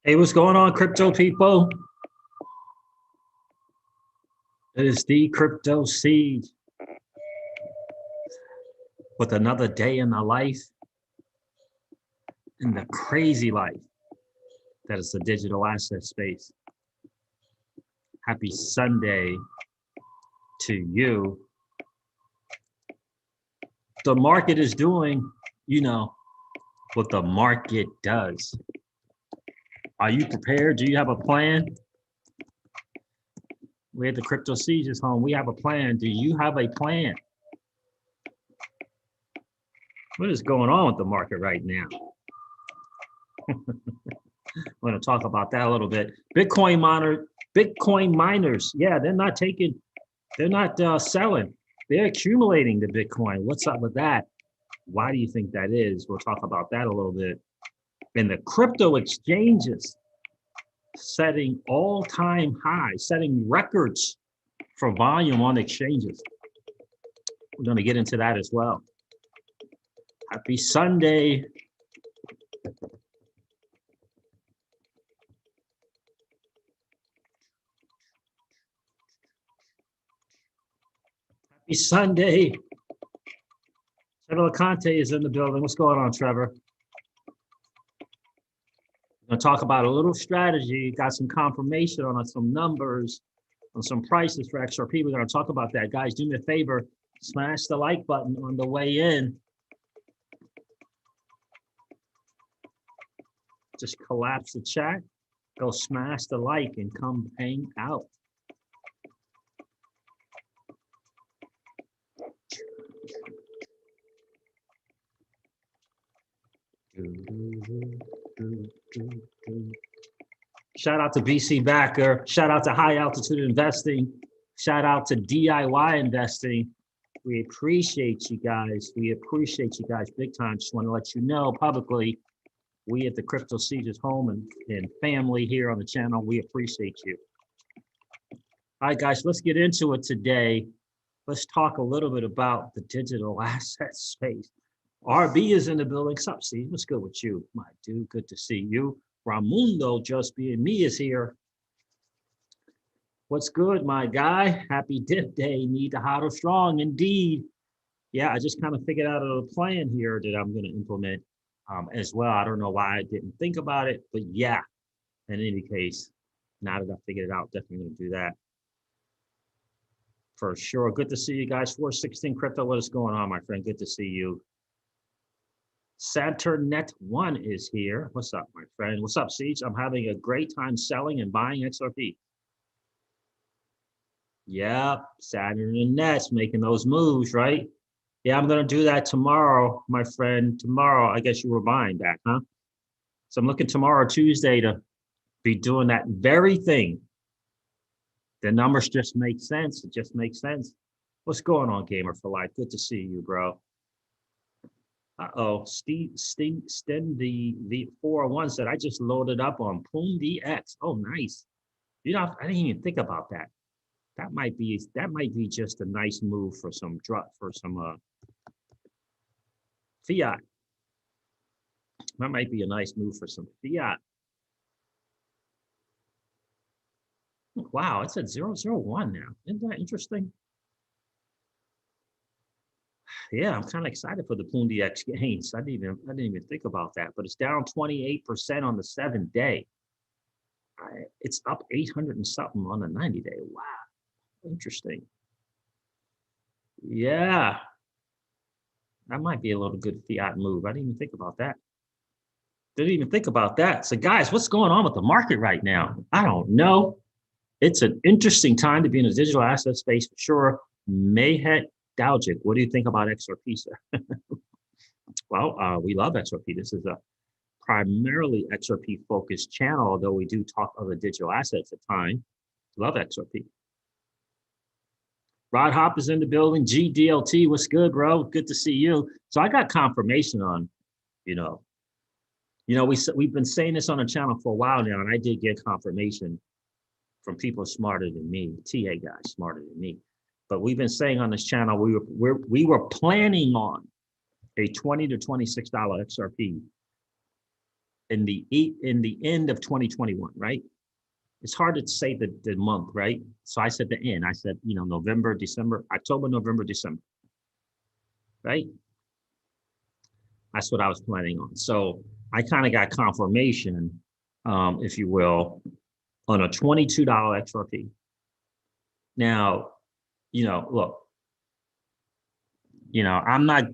Hey, what's going on, crypto people? It is the crypto seed with another day in the life, in the crazy life that is the digital asset space. Happy Sunday to you. The market is doing, what the market does. Are you prepared? Do you have a plan? We at the crypto siege is home. We have a plan. Do you have a plan? What is going on with the market right now? We're going to talk about that a little bit. Bitcoin miners, yeah, they're not selling. They're accumulating the Bitcoin. What's up with that? Why do you think that is? We'll talk about that a little bit. And the crypto exchanges setting all-time highs, setting records for volume on exchanges. We're going to get into that as well. Happy Sunday. Happy Sunday. Trevor LeConte is in the building. What's going on, Trevor? We're going to talk about a little strategy. Got some confirmation on some numbers, on some prices for XRP. We're going to talk about that. Guys, do me a favor. Smash the like button on the way in. Just collapse the chat. Go smash the like and come hang out. Shout out to BC Backer. Shout out to High Altitude Investing. Shout out to DIY Investing. We appreciate you guys. We appreciate you guys big time. Just want to let you know publicly, we at the Crypto Sieges home and family here on the channel, we appreciate you. All right, guys, let's get into it today. Let's talk a little bit about the digital asset space. RB is in the building. What's up, Steve? What's good with you, my dude? Good to see you. Ramundo, just being me, is here. What's good, my guy? Happy Dip Day. Need to hodl strong, indeed. Yeah, I just kind of figured out a plan here that I'm going to implement as well. I don't know why I didn't think about it, but yeah, in any case, now that I figured it out, definitely going to do that. For sure. Good to see you guys. 416 Crypto, what is going on, my friend? Good to see you. SaturnNet1 is here. What's up, my friend? What's up, Siege? I'm having a great time selling and buying XRP. Yeah, Saturn and Nets making those moves, right? Yeah, I'm going to do that tomorrow, my friend. Tomorrow, I guess you were buying that, huh? So I'm looking tomorrow, Tuesday, to be doing that very thing. The numbers just make sense. It just makes sense. What's going on, Gamer for Life? Good to see you, bro. Uh-oh, Steve, the 401 said, I just loaded up on PoonDX. Oh, nice. You know, I didn't even think about that. That might be just a nice move for some fiat. That might be a nice move for some fiat. Wow, it's at 001 now. Isn't that interesting? Yeah, I'm kind of excited for the PoonDX gains. I didn't even think about that, but it's down 28% on the 7-day. It's up 800 and something on the 90-day. Wow, interesting. Yeah, that might be a little good fiat move. I didn't even think about that. Didn't even think about that. So, guys, what's going on with the market right now? I don't know. It's an interesting time to be in the digital asset space for sure. Mayhet Dalgic, what do you think about XRP, sir? Well, we love XRP. This is a primarily XRP focused channel, although we do talk other digital assets at times. Love XRP. Rod Hop is in the building. GDLT, what's good, bro? Good to see you. So I got confirmation on, we've been saying this on the channel for a while now, and I did get confirmation from people smarter than me, TA guys smarter than me. But we've been saying on this channel, we were planning on a $20 to $26 XRP in the end of 2021, right? It's hard to say the month, right? So I said the end. I said, you know, November, December, October, November, December, right? That's what I was planning on. So I kind of got confirmation, if you will, on a $22 XRP. Now, you know, look, you know, I'm not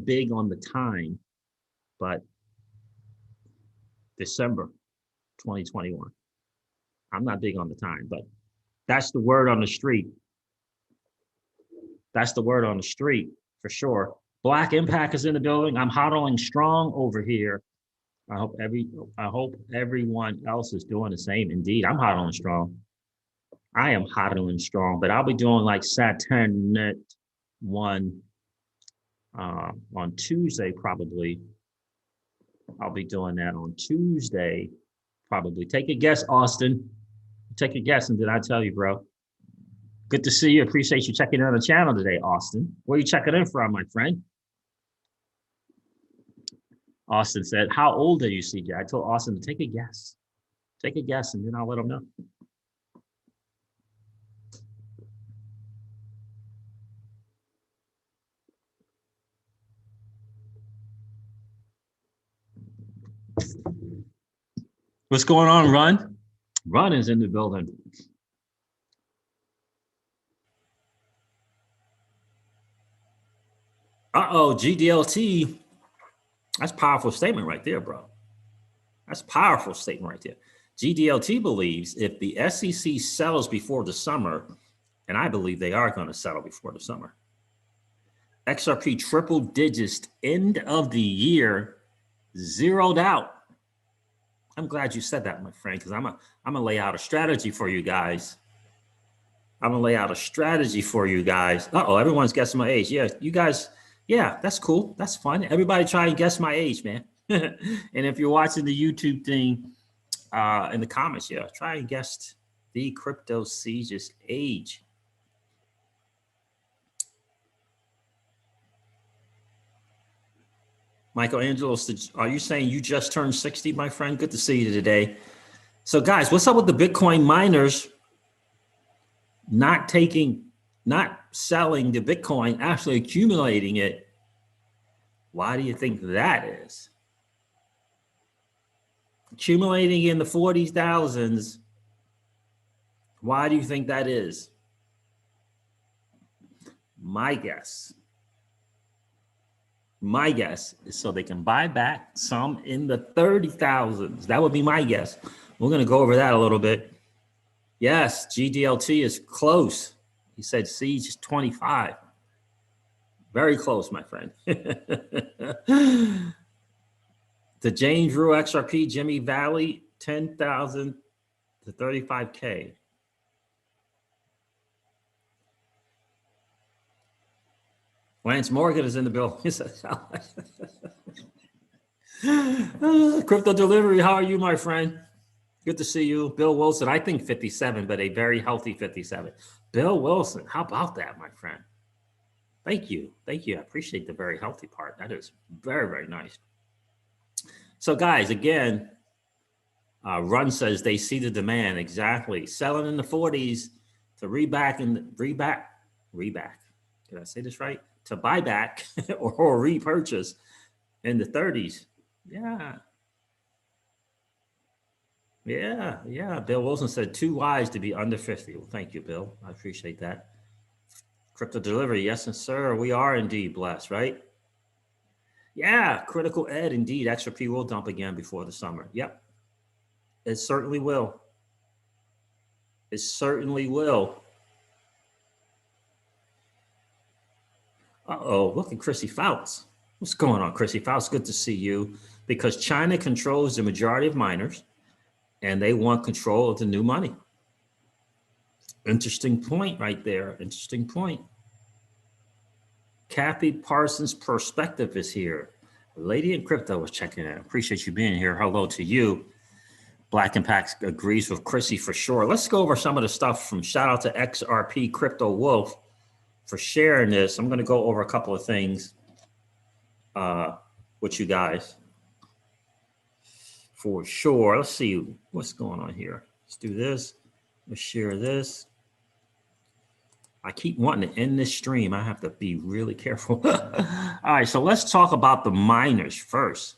big on the time, but December 2021. I'm not big on the time, but that's the word on the street. That's the word on the street for sure. Black Impact is in the building. I'm hodling strong over here. I hope everyone else is doing the same. Indeed, I'm hodling strong. I am hodling strong, but I'll be doing like Saturn Net one on Tuesday probably. I'll be doing that on Tuesday probably. Take a guess, Austin. Take a guess, and did I tell you, bro? Good to see you. Appreciate you checking in on the channel today, Austin. Where are you checking in from, my friend? Austin said, how old are you, CJ? I told Austin to take a guess. Take a guess, and then I'll let him know. What's going on, Run? Run is in the building. Uh-oh, GDLT. That's a powerful statement right there, bro. That's a powerful statement right there. GDLT believes if the SEC settles before the summer, and I believe they are going to settle before the summer, XRP triple digits end of the year, zeroed out. I'm glad you said that, my friend, because I'm gonna lay out a strategy for you guys. I'm gonna lay out a strategy for you guys. Uh-oh, everyone's guessing my age. Yeah, you guys, yeah, that's cool. That's fun. Everybody try and guess my age, man. And if you're watching the YouTube thing in the comments, yeah, try and guess the Crypto Siege's age. Michelangelo, are you saying you just turned 60, my friend? Good to see you today. So guys, what's up with the Bitcoin miners not selling the Bitcoin, actually accumulating it? Why do you think that is? Accumulating in the 40,000s. Why do you think that is? My guess is so they can buy back some in the 30,000s. That would be my guess. We're going to go over that a little bit. Yes, GDLT is close. He said Siege is 25. Very close, my friend. The James Rue XRP, Jimmy Valley, 10,000 to 35K. Lance Morgan is in the building. Crypto Delivery, how are you, my friend? Good to see you. Bill Wilson, I think 57, but a very healthy 57. Bill Wilson, how about that, my friend? Thank you. Thank you. I appreciate the very healthy part. That is very, very nice. So guys, again, Run says they see the demand. Exactly. Selling in the 40s to reback. Did I say this right? To buy back or repurchase in the 30s. Yeah. Yeah. Bill Wilson said too wise to be under 50. Well, thank you, Bill. I appreciate that. Crypto Delivery. Yes, sir. We are indeed blessed, right? Yeah. Critical Ed. Indeed. XRP will dump again before the summer. Yep. It certainly will. It certainly will. Uh-oh, look at Chrissy Fouts. What's going on, Chrissy Fouts? Good to see you. Because China controls the majority of miners, and they want control of the new money. Interesting point right there. Interesting point. Kathy Parsons' perspective is here. Lady in Crypto was checking in. Appreciate you being here. Hello to you. Black Impact agrees with Chrissy for sure. Let's go over some of the stuff from shout out to XRP Crypto Wolf for sharing this. I'm going to go over a couple of things with you guys. for sure. Let's see what's going on here. Let's do this. Let's share this. I keep wanting to end this stream. I have to be really careful. All right, so let's talk about the miners first.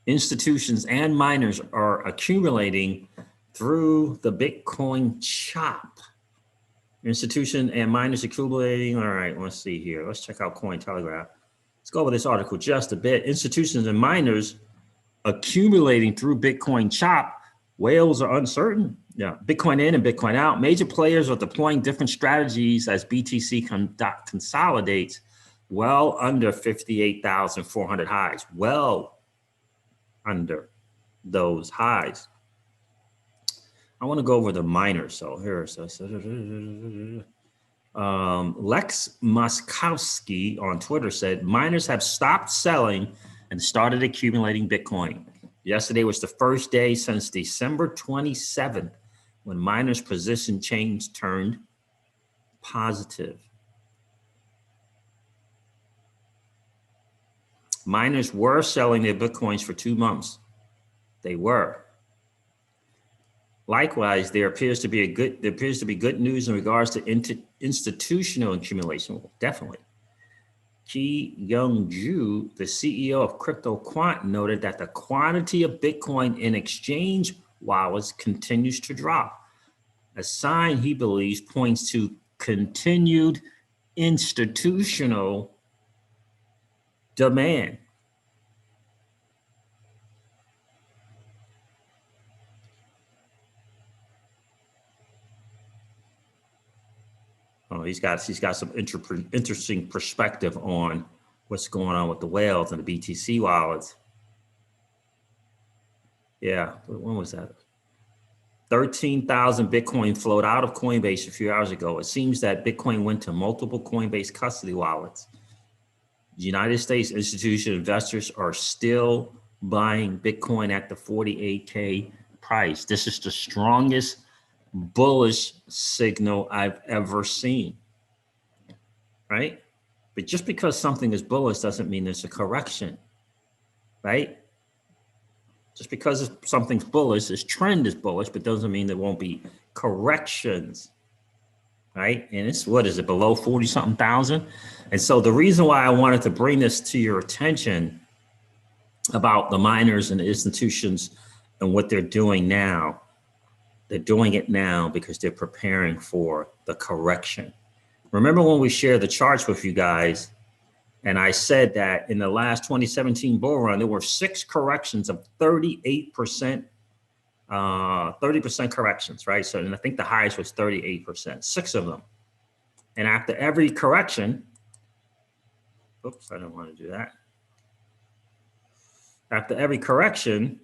Institutions and miners are accumulating through the Bitcoin chop. Institution and miners accumulating. All right, let's see here. Let's check out Cointelegraph. Let's go over this article just a bit. Institutions and miners accumulating through Bitcoin chop. Whales are uncertain. Yeah, Bitcoin in and Bitcoin out. Major players are deploying different strategies as BTC consolidates well under 58,400 highs. Well under those highs. I want to go over the miners. So here's Lex Moskowski on Twitter said miners have stopped selling and started accumulating Bitcoin. Yesterday was the first day since December 27th when miners' position change turned positive. Miners were selling their Bitcoins for 2 months. They were. Likewise, there appears to be good news in regards to institutional accumulation. Well, definitely. Ki Young-ju, the CEO of Crypto Quant, noted that the quantity of Bitcoin in exchange wallets continues to drop. A sign he believes points to continued institutional demand. Oh, he's got some interesting perspective on what's going on with the whales and the BTC wallets. Yeah, when was that? 13,000 Bitcoin flowed out of Coinbase a few hours ago. It seems that Bitcoin went to multiple Coinbase custody wallets. United States institutional investors are still buying Bitcoin at the 48K price. This is the strongest bullish signal I've ever seen, right? But just because something is bullish doesn't mean there's a correction, right? Just because something's bullish, this trend is bullish, but doesn't mean there won't be corrections, right? And it's, what is it, below 40-something thousand? And so the reason why I wanted to bring this to your attention about the miners and the institutions and what they're doing now, they're doing it now because they're preparing for the correction. Remember when we shared the charts with you guys, and I said that in the last 2017 bull run, there were 6 corrections of 38%, 30% corrections, right? So, and I think the highest was 38%, 6 of them. And after every correction, oops, I don't want to do that. After every correction,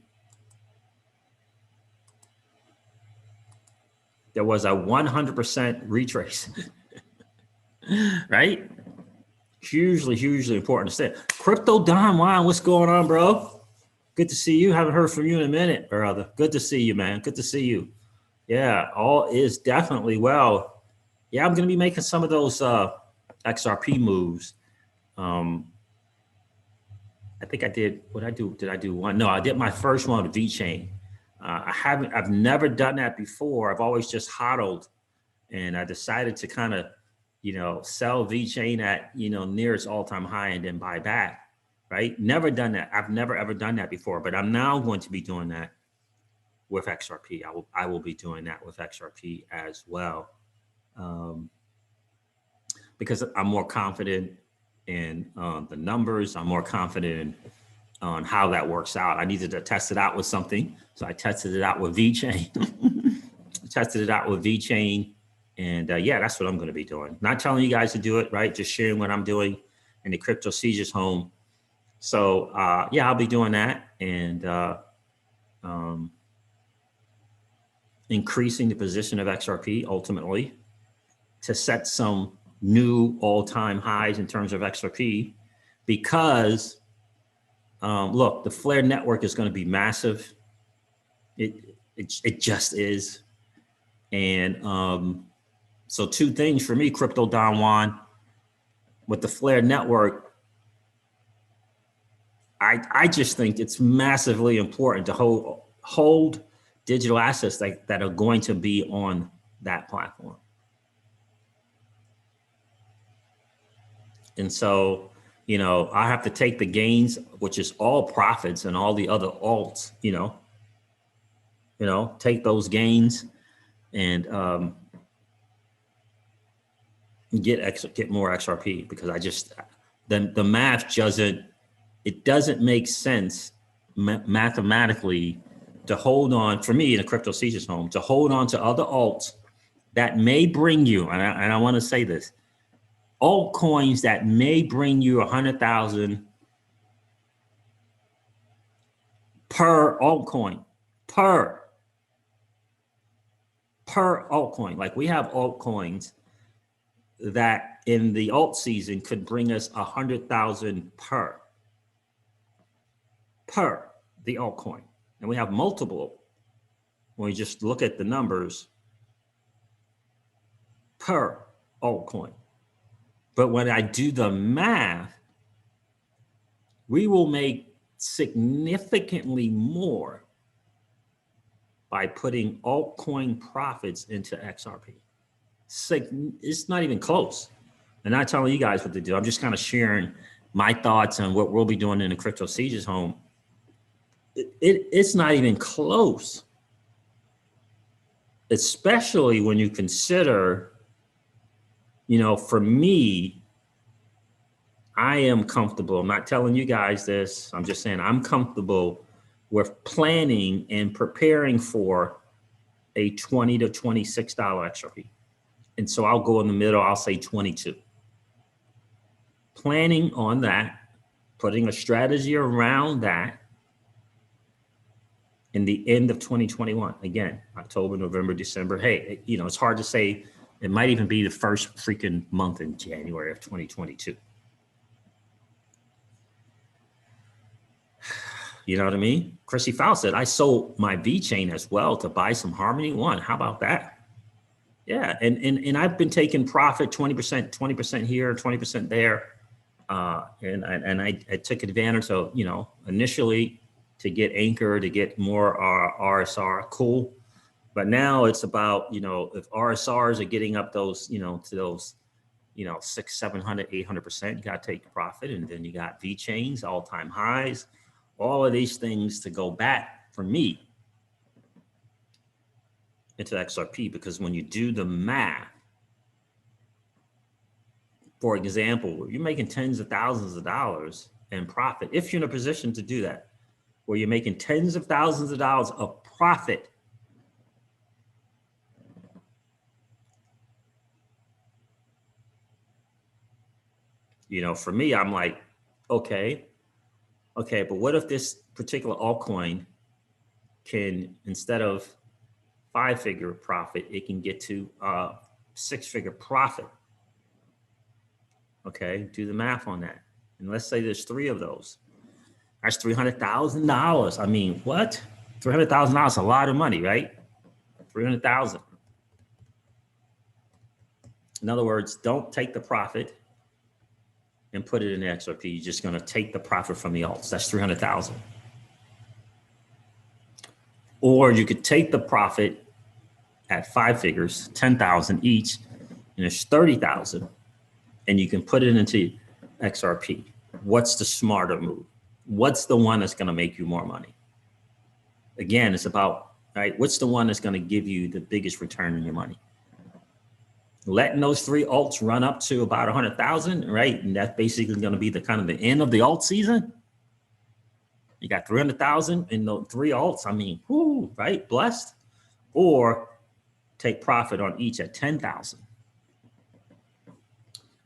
there was a 100% retrace, right? Hugely important to say. Crypto Don Juan, what's going on, bro? Good to see you. Haven't heard from you in a minute, brother. Good to see you, man. Good to see you. Yeah, all is definitely well. Yeah, I'm going to be making some of those XRP moves. I think I did, did I do one? No, I did my first one with VeChain. I've never done that before. I've always just hodled, and I decided to kind of, sell VeChain at, near its all-time high and then buy back, right? Never done that. I've never ever done that before, but I'm now going to be doing that with XRP. I will be doing that with XRP as well, because I'm more confident in the numbers. I'm more confident on how that works out. I needed to test it out with something, so I tested it out with VeChain. And yeah, that's what I'm going to be doing. Not telling you guys to do it, right? Just sharing what I'm doing in the Crypto Seizures home. So yeah, I'll be doing that and increasing the position of XRP ultimately to set some new all-time highs in terms of XRP, because look, the Flare network is going to be massive. It just is. And so 2 things for me, Crypto Don Juan, with the Flare network, I just think it's massively important to hold digital assets that are going to be on that platform. And so, I have to take the gains, which is all profits and all the other alts, take those gains and get more XRP, because the math doesn't make sense mathematically to hold on, for me in a crypto Caesar's home, to hold on to other alts that may bring you, and I want to say this, altcoins that may bring you 100,000 per altcoin, per altcoin. Like, we have altcoins that in the alt season could bring us 100,000 per the altcoin. And we have multiple, when we just look at the numbers, per altcoin. But when I do the math, we will make significantly more by putting altcoin profits into XRP. It's not even close. I'm not telling you guys what to do. I'm just kind of sharing my thoughts on what we'll be doing in the crypto Caesar's home. It's not even close, especially when you consider, for me, I am comfortable. I'm not telling you guys this. I'm just saying I'm comfortable with planning and preparing for a $20 to $26 XRP. And so I'll go in the middle, I'll say 22. Planning on that, putting a strategy around that in the end of 2021. Again, October, November, December. Hey, it's hard to say. It might even be the first freaking month in January of 2022. You know what I mean? Chrissy Fowl said, I sold my V-Chain as well to buy some Harmony One. How about that? Yeah, and I've been taking profit 20% here, 20% there. And I took advantage of, initially to get Anchor, to get more RSR, cool. But now it's about, if RSRs are getting up those, to those, 600, 700, 800%, you got to take the profit. And then you got V-Chains, all-time highs, all of these things to go back for me into XRP, because when you do the math, for example, you're making tens of thousands of dollars in profit, if you're in a position to do that, where you're making tens of thousands of dollars of profit, for me, I'm like, okay, but what if this particular altcoin can, instead of 5-figure profit, it can get to 6-figure profit? Okay, do the math on that. And let's say there's 3 of those. That's $300,000. I mean, what? $300,000 is a lot of money, right? 300,000. In other words, don't take the profit and put it in the XRP. You're just going to take the profit from the alts. That's 300,000. Or you could take the profit at 5 figures, 10,000 each, and it's 30,000, and you can put it into XRP. What's the smarter move? What's the one that's going to make you more money? Again, it's about, right, what's the one that's going to give you the biggest return on your money? Letting those 3 alts run up to about 100,000, right? And that's basically going to be the kind of the end of the alt season. You got 300,000 in those 3 alts. I mean, whoo, right? Blessed. Or take profit on each at 10,000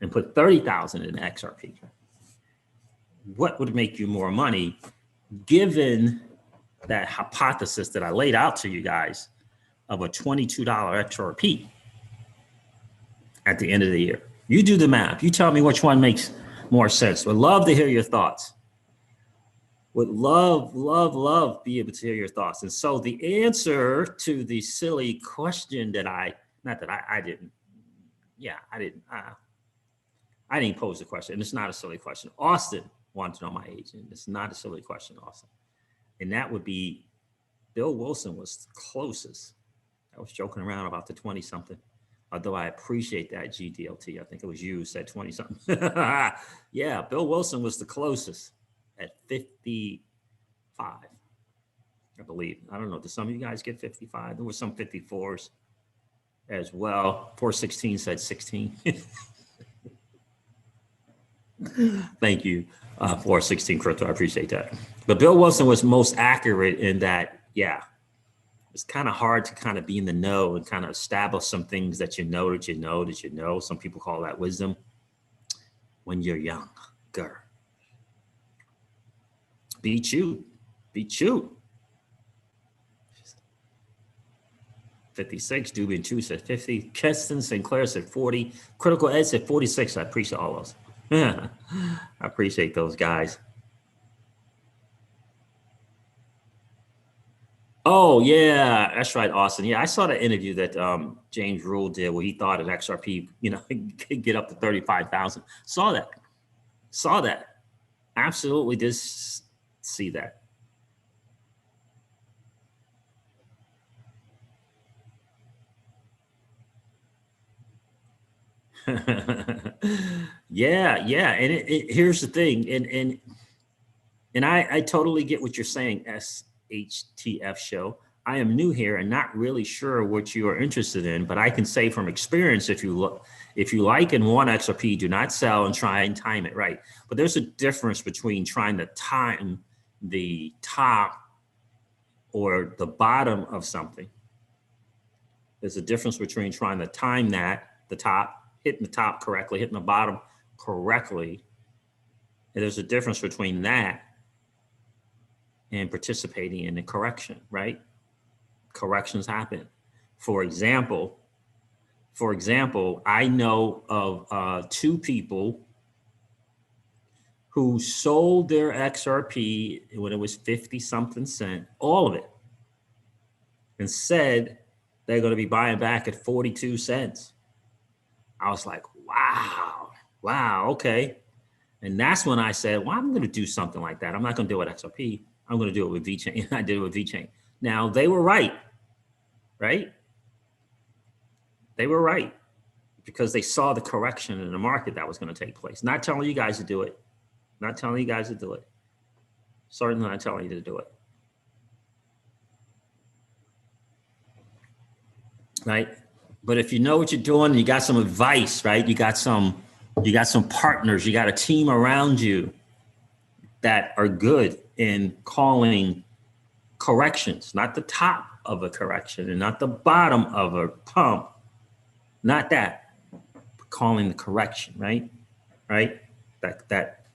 and put 30,000 in XRP. What would make you more money, given that hypothesis that I laid out to you guys of a $22 XRP at the end of the year? You do the math. You tell me which one makes more sense. Would love to hear your thoughts. Would love be able to hear your thoughts. And so the answer to the silly question that I didn't pose the question. And it's not a silly question. Austin, want to know my age, and it's not a silly question, also. And that would be Bill Wilson was closest. I was joking around about the 20 something, although I appreciate that GDLT. I think it was you who said 20 something. Yeah, Bill Wilson was the closest at 55, I believe. I don't know. Did some of you guys get 55? There were some 54s as well. 416 said 16. Thank you, 416 Crypto. I appreciate that. But Bill Wilson was most accurate in that, yeah, it's kind of hard to kind of be in the know and kind of establish some things that you know, that you know, that you know. Some people call that wisdom when you're younger. Beat you. 56, Doobie and Chu said 50. Keston Sinclair said 40. Critical Ed said 46. I appreciate all those. I appreciate those guys. Oh, yeah, that's right, Austin. Yeah, I saw the interview that James Rule did where he thought an XRP, could get up to 35,000. Saw that. Absolutely did see that. Yeah. And here's the thing. And I totally get what you're saying, SHTF show. I am new here and not really sure what you are interested in, but I can say from experience, if you like and want XRP, do not sell and try and time it right. But there's a difference between trying to time the top or the bottom of something. There's a difference between trying to time that, the top, hitting the top correctly, hitting the bottom correctly. And there's a difference between that and participating in the correction, right? Corrections happen. For example, I know of 2 people who sold their XRP when it was 50 something cent, all of it, and said they're going to be buying back at 42 cents. I was like, wow, okay. And that's when I said, well, I'm going to do something like that. I'm not going to do it with XRP. I'm going to do it with VeChain. I did it with VeChain. Now, they were right? They were right because they saw the correction in the market that was going to take place. Not telling you guys to do it. Certainly not telling you to do it. Right? But if you know what you're doing, you got some advice, right? You got some partners, you got a team around you that are good in calling corrections, not the top of a correction and not the bottom of a pump, not that, but calling the correction, right? That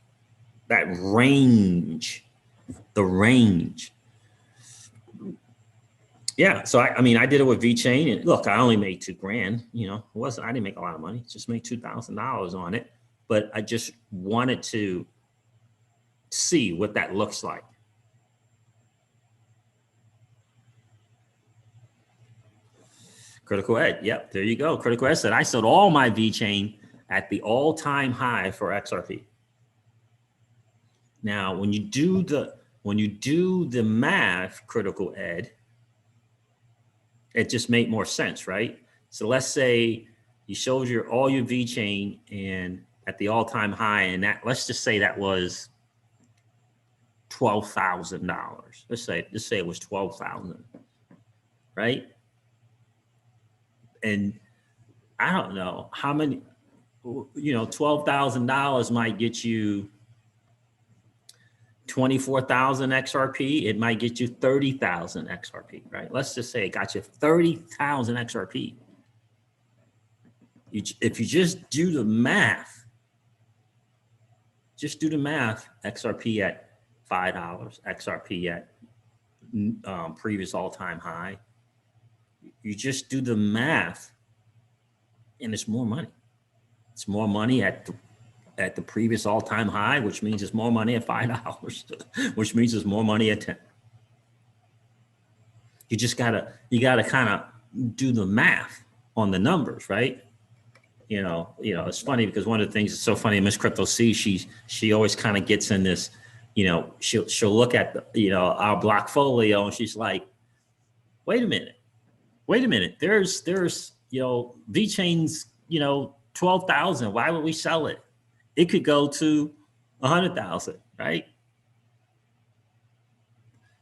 range, the range. Yeah, so I mean, I did it with VeChain, and look, I only made $2,000. I didn't make a lot of money; just made $2,000 on it. But I just wanted to see what that looks like. Critical Ed, yep, there you go. Critical Ed said I sold all my VeChain at the all-time high for XRP. Now, when you do the math, Critical Ed, it just made more sense, right? So let's say you sold all your VeChain and at the all-time high, and that, let's just say that was $12,000. Let's say it was $12,000, right? And I don't know how many, $12,000 might get you 24,000 XRP. It might get you 30,000 XRP, right? Let's just say it got you 30,000 XRP. If you just do the math, XRP at $5, XRP at previous all-time high. You just do the math, and it's more money. It's more money at the previous all-time high, which means it's more money at $5, which means it's more money at 10. You gotta kind of do the math on the numbers, right? It's funny because one of the things that's so funny, Miss Crypto C, she always kind of gets in this, she'll look at our blockfolio and she's like, wait a minute. There's VeChain's 12,000. Why would we sell it? It could go to 100,000, right?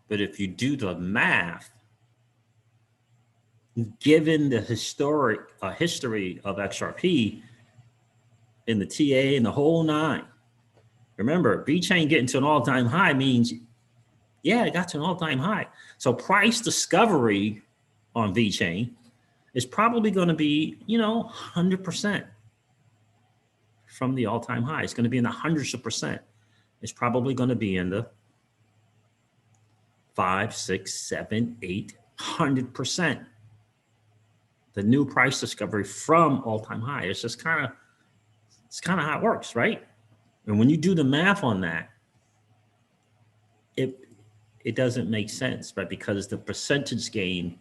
But if you do the math, given the history of XRP in the TA and the whole nine, remember, VeChain getting to an all-time high means, yeah, it got to an all-time high. So price discovery on VeChain is probably going to be, 100% from the all-time high. It's going to be in the hundreds of percent. It's probably going to be in the 5, 6, 7, 800%. The new price discovery from all-time high. It's just kind of how it works, right? And when you do the math on that, it doesn't make sense, right? Because the percentage gain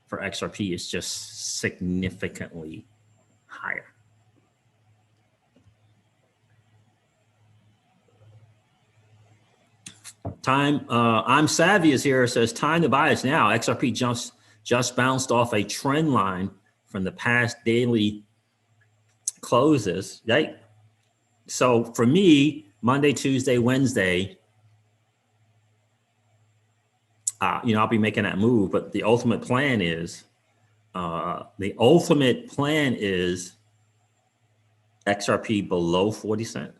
for XRP is just significantly higher. I'm Savvy is here. It says time to buy is now. XRP just bounced off a trend line from the past daily closes, right? So for me, Monday, Tuesday, Wednesday, I'll be making that move. But the ultimate plan is XRP below 40 cents.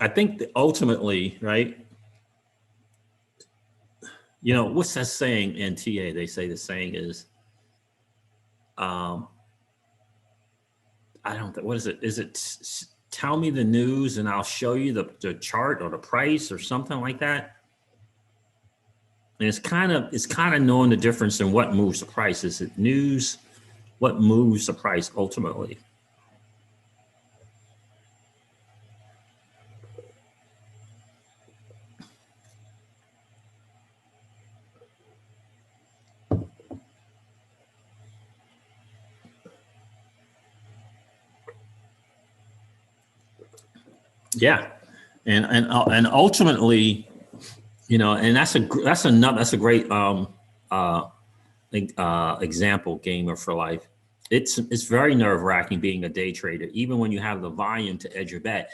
I think that ultimately, right? What's that saying in TA? They say the saying is, I don't think, what is it? Is it tell me the news and I'll show you the chart or the price or something like that? And it's kind of knowing the difference in what moves the price. Is it news? What moves the price ultimately? Yeah, and ultimately, and that's a great example, gamer for life. It's very nerve-wracking being a day trader, even when you have the volume to edge your bet.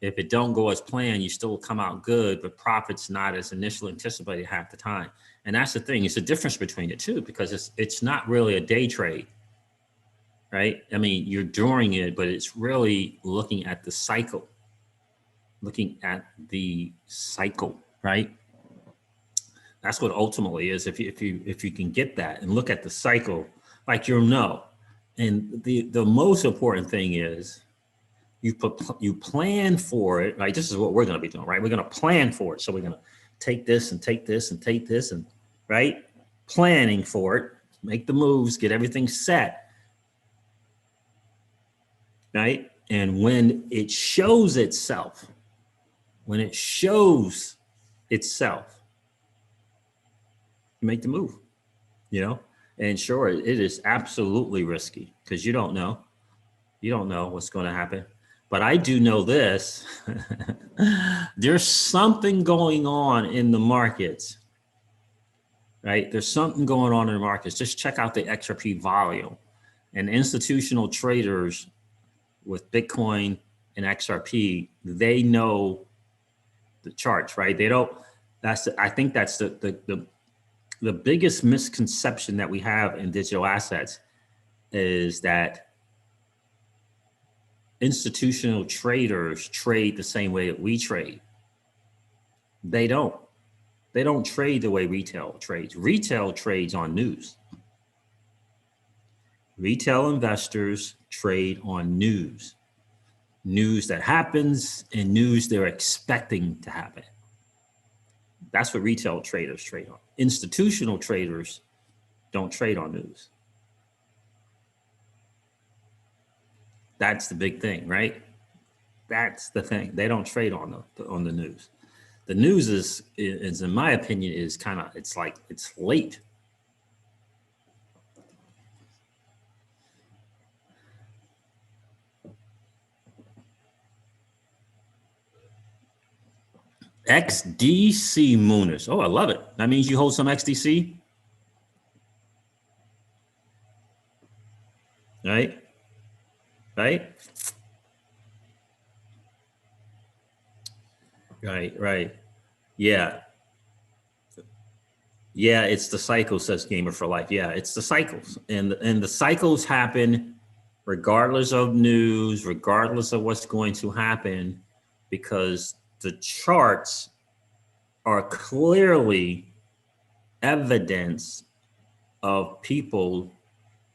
If it don't go as planned, you still come out good, but profits not as initially anticipated half the time. And that's the thing. It's a difference between the two because it's not really a day trade, right? I mean, you're during it, but it's really looking at the cycle. Right? That's what ultimately is. If you can get that and look at the cycle, like and the most important thing is you plan for it, right? This is what we're going to be doing, right? We're going to plan for it. So we're going to take this and take this and take this and right, planning for it, make the moves, get everything set, right? And when it shows itself, you make the move, and sure, it is absolutely risky because you don't know what's going to happen. But I do know this, there's something going on in the markets, right? There's something going on in the markets. Just check out the XRP volume and institutional traders with Bitcoin and XRP, they know the charts, right? They don't, I think that's the biggest misconception that we have in digital assets is that institutional traders trade the same way that we trade. They don't trade the way retail trades. Retail trades on news. Retail investors trade on news that happens and news they're expecting to happen. That's what retail traders trade on. Institutional traders don't trade on news. That's the big thing, right? That's the thing. They don't trade on the news. The news is in my opinion, is kind of, it's like, it's late. XDC Mooners. Oh, I love it. That means you hold some XDC, right? Right? Right. Yeah. Yeah, it's the cycle, says Gamer for Life. Yeah, it's the cycles. And the cycles happen regardless of news, regardless of what's going to happen, because the charts are clearly evidence of people,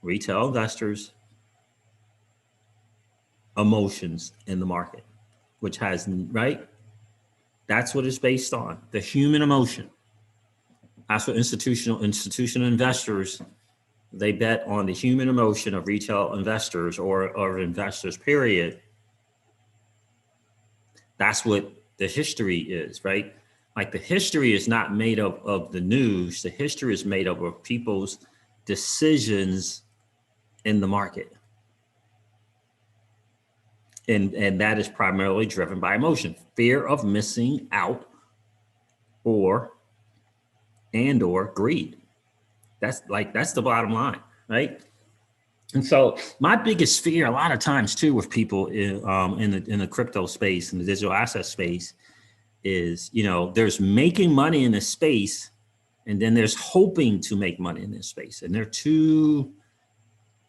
retail investors, emotions in the market, which has, right? That's what it's based on, the human emotion. That's what institutional investors, they bet on the human emotion of retail investors or investors, period. That's what the history is, right? Like, the history is not made up of the news. The history is made up of people's decisions in the market. And that is primarily driven by emotion, fear of missing out, or greed. That's the bottom line, right? And so my biggest fear a lot of times too with people in the crypto space, in the digital asset space, is, there's making money in this space, and then there's hoping to make money in this space. And they're two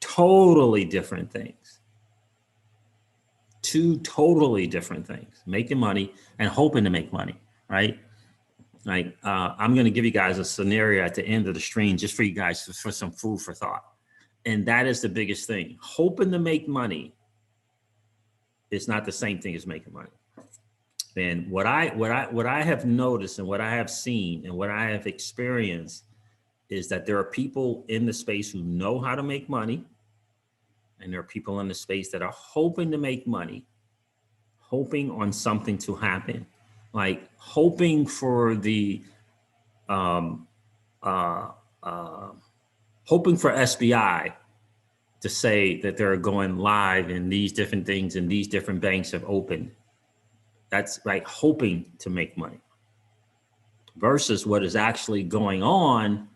totally different things. Two totally different things, making money and hoping to make money, right? Like, I'm going to give you guys a scenario at the end of the stream, just for you guys, for some food for thought. And that is the biggest thing. Hoping to make money is not the same thing as making money. And what I have noticed, and what I have seen, and what I have experienced, is that there are people in the space who know how to make money, and there are people in the space that are hoping to make money, hoping on something to happen, like hoping for the hoping for SBI to say that they're going live and these different things and these different banks have opened. That's right, hoping to make money, versus what is actually going on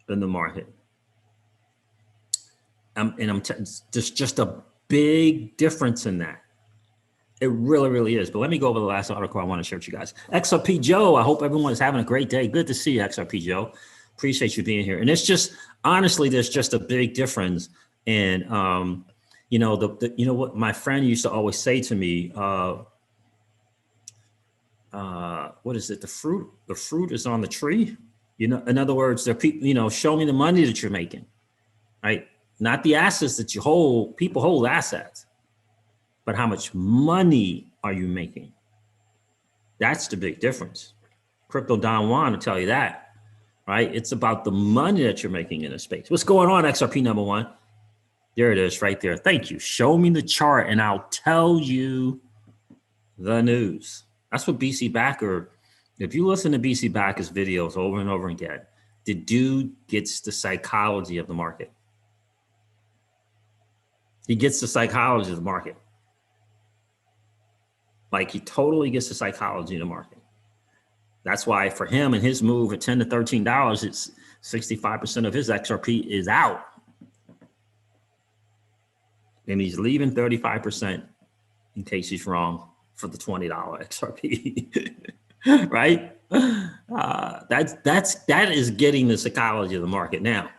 in the market. There's just a big difference in that. It really, really is. But let me go over the last article I want to share with you guys. XRP Joe, I hope everyone is having a great day. Good to see you, XRP Joe. Appreciate you being here. And it's just, honestly, there's just a big difference. And, you know what my friend used to always say to me, what is it? The fruit is on the tree. In other words, there are people, show me the money that you're making, right? Not the assets that you hold. People hold assets, but how much money are you making? That's the big difference. Crypto Don Juan will tell you that, right? It's about the money that you're making in a space. What's going on, XRP number one? There it is right there. Thank you. Show me the chart and I'll tell you the news. That's what BC Backer, if you listen to BC Backer's videos over and over again, the dude gets the psychology of the market. He gets the psychology of the market. Like, he totally gets the psychology of the market. That's why for him and his move at $10 to $13, it's 65% of his XRP is out. And he's leaving 35% in case he's wrong for the $20 XRP, right? That is getting the psychology of the market now.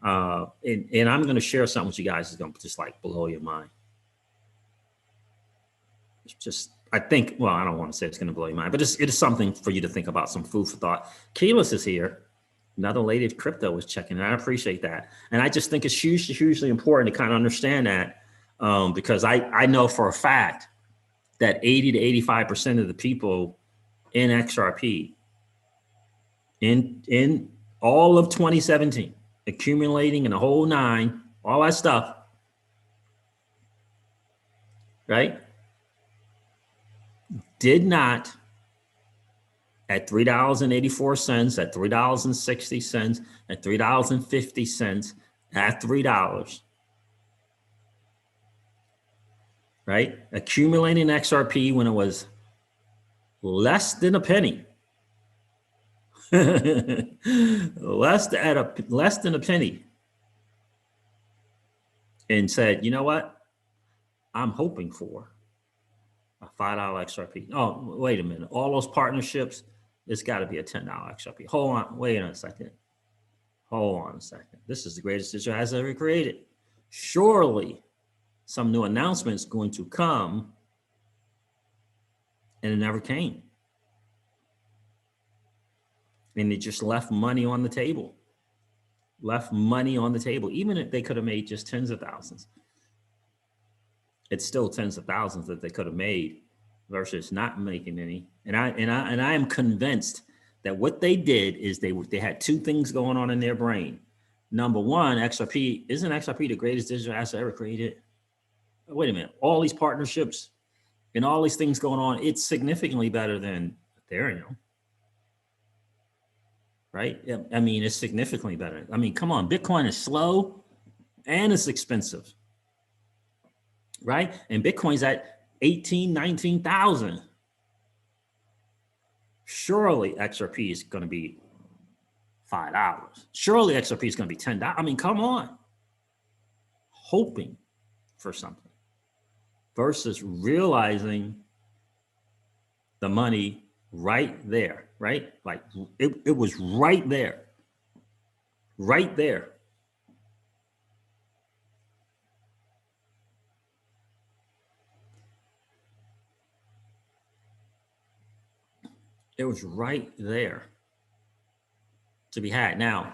And I'm going to share something with you guys that's going to just like blow your mind. It's just, I think, well, I don't want to say it's going to blow your mind, but it is something for you to think about, some food for thought. Keyless is here. Another lady of crypto was checking, and I appreciate that. And I just think it's hugely important to kind of understand that, because I know for a fact that 80 to 85% of the people in XRP, in all of 2017, accumulating and the whole nine, all that stuff, right? Did not at $3.84, at $3.60, at $3.50, at $3, right? Accumulating XRP when it was less than a penny. less than a penny. And said, you know what? I'm hoping for a $5 XRP. Oh, wait a minute. All those partnerships, it's got to be a $10 XRP. Hold on. Wait a second. Hold on a second. This is the greatest digital asset ever created. Surely some new announcement is going to come, and it never came. And it just left money on the table. Left money on the table. Even if they could have made just tens of thousands, it's still tens of thousands that they could have made versus not making any. And I am convinced that what they did is they had two things going on in their brain. Number one, XRP, isn't XRP the greatest digital asset ever created? Wait a minute, all these partnerships and all these things going on, it's significantly better than Ethereum, right? I mean, it's significantly better. I mean, come on, Bitcoin is slow and it's expensive, right? And Bitcoin's at 18, 19,000. Surely XRP is going to be $5. Surely XRP is going to be $10. I mean, come on. Hoping for something versus realizing the money right there, right? Like it was right there, right there. It was right there to be had. Now,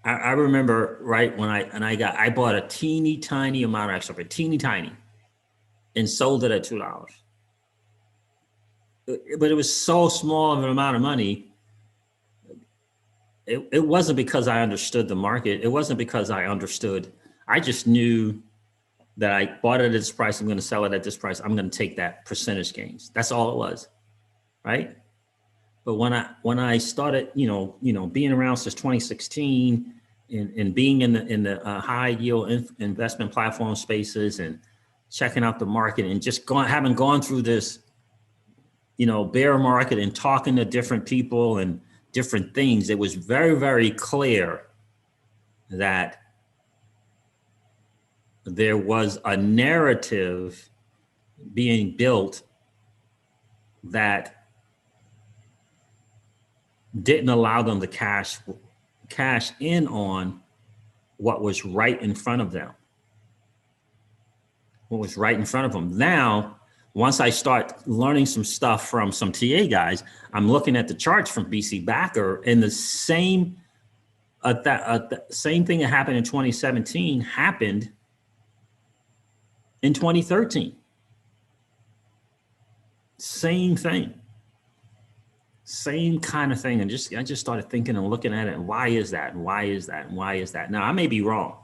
I remember right when I bought a teeny tiny amount of XRP, teeny tiny, and sold it at $2. But it was so small of an amount of money. It wasn't because I understood the market. It wasn't because I understood. I just knew that I bought it at this price. I'm going to sell it at this price. I'm going to take that percentage gains. That's all it was, right? But when I started, being around since 2016 and being in the high yield investment platform spaces and checking out the market and just having gone through this, bear market and talking to different people and different things, it was very, very clear that there was a narrative being built that didn't allow them to cash in on what was right in front of them. What was right in front of them. Now, once I start learning some stuff from some TA guys, I'm looking at the charts from BC Backer, and the same same thing that happened in 2017 happened in 2013. Same thing. Same kind of thing. And I just started thinking and looking at it. And why is that? And why is that? And why is that? Now, I may be wrong,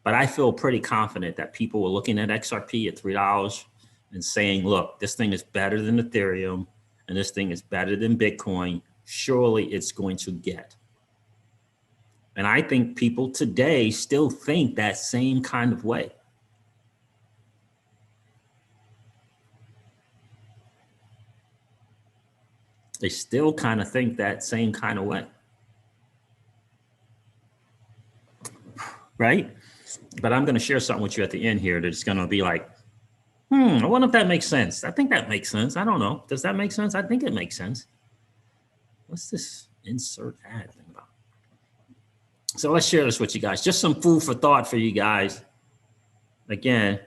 but I feel pretty confident that people were looking at XRP at $3 and saying, look, this thing is better than Ethereum and this thing is better than Bitcoin. Surely it's going to get. And I think people today still think that same kind of way. They still kind of think that same kind of way. Right? But I'm going to share something with you at the end here that's going to be like, I wonder if that makes sense. I think that makes sense. I don't know. Does that make sense? I think it makes sense. What's this insert ad thing about? So let's share this with you guys. Just some food for thought for you guys. Again,